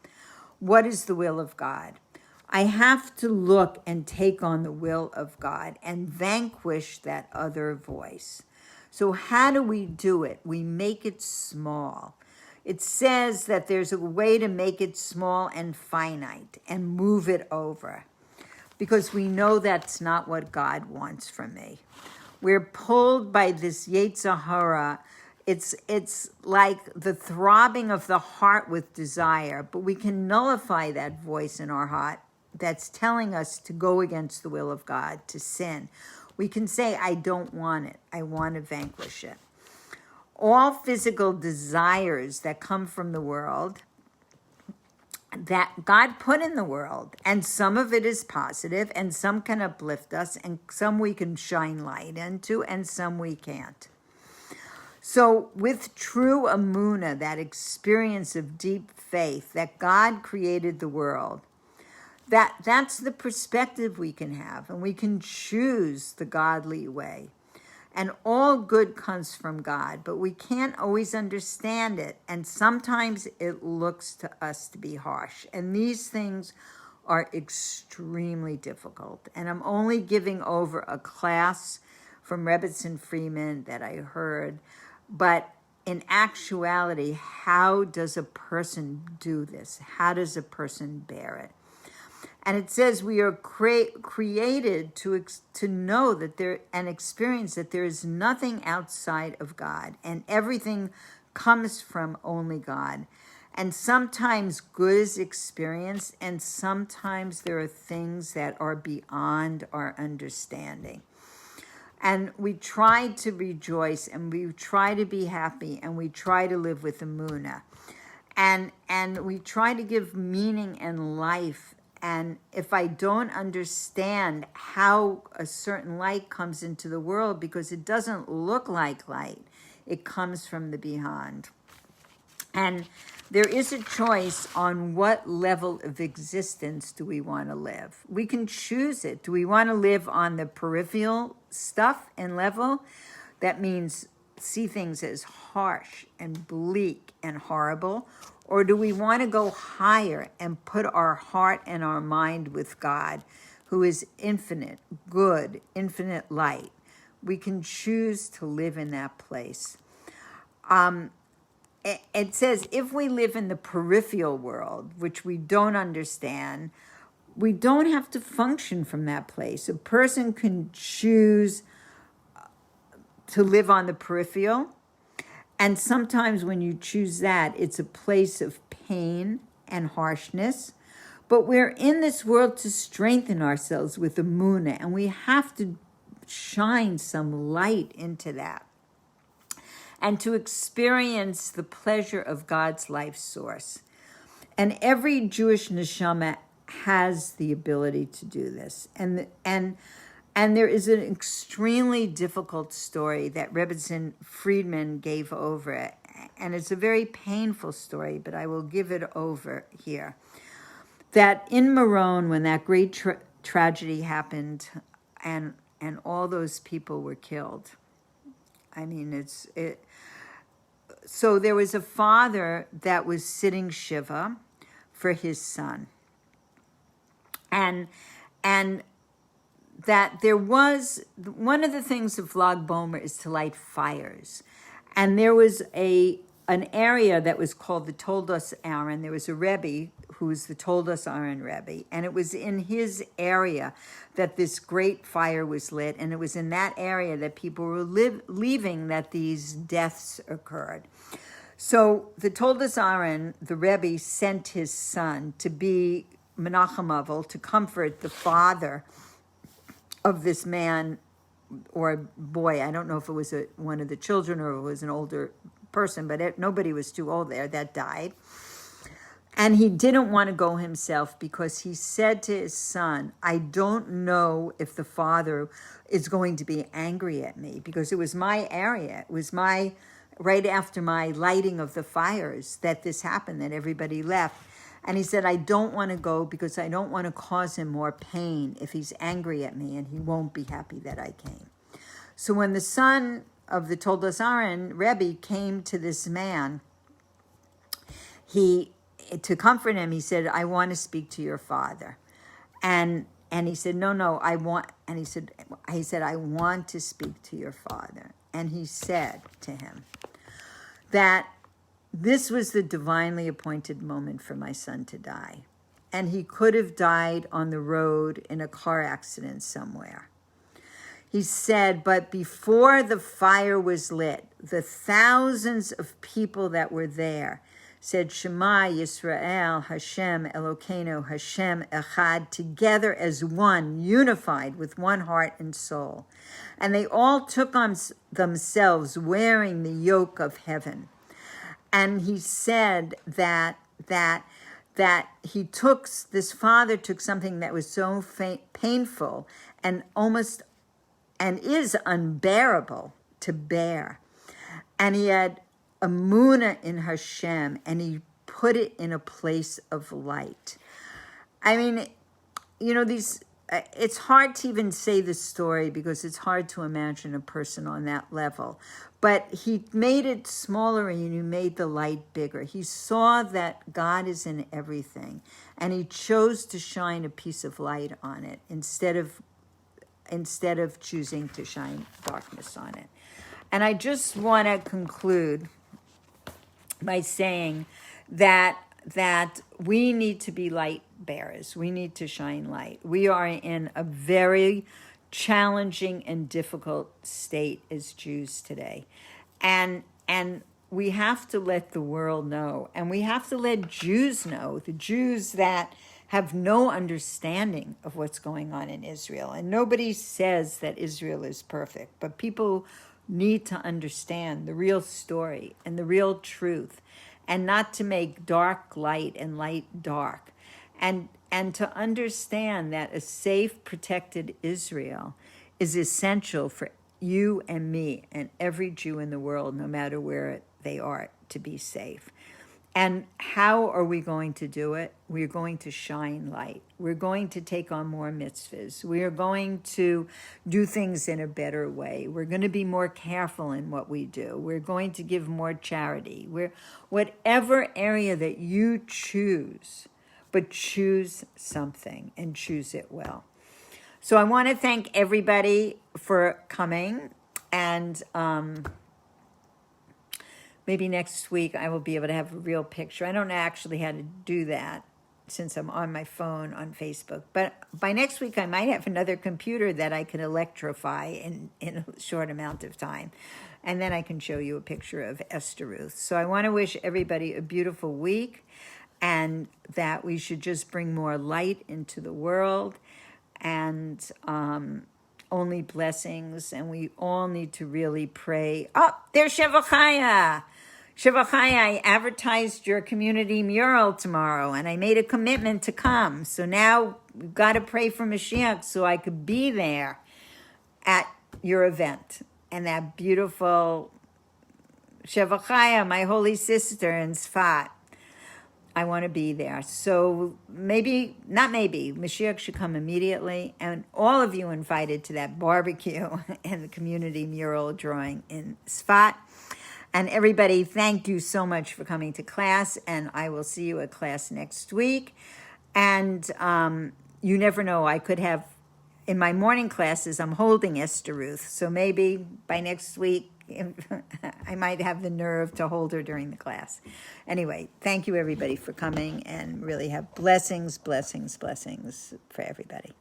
what is the will of God? I have to look and take on the will of God and vanquish that other voice. So how do we do it? We make it small. It says that there's a way to make it small and finite and move it over, because we know that's not what God wants from me. We're pulled by this Yetzer Hara. It's like the throbbing of the heart with desire, but we can nullify that voice in our heart that's telling us to go against the will of God, to sin. We can say, I don't want it. I want to vanquish it. All physical desires that come from the world, that God put in the world, and some of it is positive, and some can uplift us, and some we can shine light into, and some we can't. So with true emunah, that experience of deep faith that God created the world, that's the perspective we can have, and we can choose the godly way. And all good comes from God, but we can't always understand it. And sometimes it looks to us to be harsh. And these things are extremely difficult. And I'm only giving over a class from Rebbetzin Freeman that I heard. But in actuality, how does a person do this? How does a person bear it? And it says we are created to know that and experience that there is nothing outside of God, and everything comes from only God. And sometimes good is experienced, and sometimes there are things that are beyond our understanding. And we try to rejoice, and we try to be happy, and we try to live with emunah. And we try to give meaning and life And if I don't understand how a certain light comes into the world, because it doesn't look like light, it comes from the beyond. And there is a choice on what level of existence do we want to live. We can choose it. Do we want to live on the peripheral stuff and level? That means see things as harsh and bleak and horrible. Or do we want to go higher and put our heart and our mind with God, who is infinite, good, infinite light? We can choose to live in that place. It says if we live in the peripheral world, which we don't understand, we don't have to function from that place. A person can choose to live on the peripheral. And sometimes when you choose that, it's a place of pain and harshness. But we're in this world to strengthen ourselves with the moon, and we have to shine some light into that and to experience the pleasure of God's life source. And every Jewish neshama has the ability to do this. And there is an extremely difficult story that Rebbetzin Friedman gave over it. And it's a very painful story, but I will give it over here. That in Meron, when that great tragedy happened and all those people were killed, I mean, so there was a father that was sitting Shiva for his son. And that there was, one of the things of Lag Bomer is to light fires. And there was an area that was called the Toldos Aaron. There was a Rebbe who was the Toldos Aaron Rebbe. And it was in his area that this great fire was lit. And it was in that area that people were leaving that these deaths occurred. So the Toldos Aaron, the Rebbe, sent his son to be Menachem Avel, to comfort the father of this man or boy. I don't know if it was one of the children or it was an older person, but nobody was too old there, that died. And he didn't want to go himself because he said to his son, I don't know if the father is going to be angry at me, because it was my area. It was right after my lighting of the fires that this happened, that everybody left. And he said, I don't want to go because I don't want to cause him more pain if he's angry at me, and he won't be happy that I came. So when the son of the Toldos Aaron Rebbe came to this man, to comfort him, he said, I want to speak to your father. And he said, no, I want, and he said, I want to speak to your father. And he said to him that this was the divinely appointed moment for my son to die. And he could have died on the road in a car accident somewhere. He said, but before the fire was lit, the thousands of people that were there said, Shema Yisrael, Hashem Elokeinu, Hashem Echad, together as one, unified with one heart and soul. And they all took on themselves wearing the yoke of heaven. And he said that this father took something that was so painful and is unbearable to bear. And he had Emunah in Hashem, and he put it in a place of light. I mean, it's hard to even say the story because it's hard to imagine a person on that level. But he made it smaller and he made the light bigger. He saw that God is in everything, and he chose to shine a piece of light on it instead of choosing to shine darkness on it. And I just want to conclude by saying that we need to be light bearers. We need to shine light. We are in a very challenging and difficult state as Jews today. And we have to let the world know, and we have to let Jews know, the Jews that have no understanding of what's going on in Israel. And nobody says that Israel is perfect, but people need to understand the real story and the real truth, and not to make dark light and light dark. And and to understand that a safe, protected Israel is essential for you and me and every Jew in the world, no matter where they are, to be safe. And how are we going to do it? We're going to shine light. We're going to take on more mitzvahs. We are going to do things in a better way. We're going to be more careful in what we do. We're going to give more charity. Whatever area that you choose, but choose something and choose it well. So I want to thank everybody for coming, and maybe next week I will be able to have a real picture. I don't know actually how to do that since I'm on my phone on Facebook. But by next week I might have another computer that I can electrify in a short amount of time. And then I can show you a picture of Esther Ruth. So I want to wish everybody a beautiful week, and that we should just bring more light into the world, and only blessings, and we all need to really pray. Oh, there's Shevachaya. Shevachaya, I advertised your community mural tomorrow, and I made a commitment to come. So now we've got to pray for Mashiach so I could be there at your event. And that beautiful Shevachaya, my holy sister in Sfat, I want to be there. So Mashiach should come immediately. And all of you invited to that barbecue and the community mural drawing in Sfat. And everybody, thank you so much for coming to class. And I will see you at class next week. And you never know, I could have, in my morning classes, I'm holding Esther Ruth. So maybe by next week, I might have the nerve to hold her during the class. Anyway, thank you everybody for coming, and really have blessings, blessings, blessings for everybody.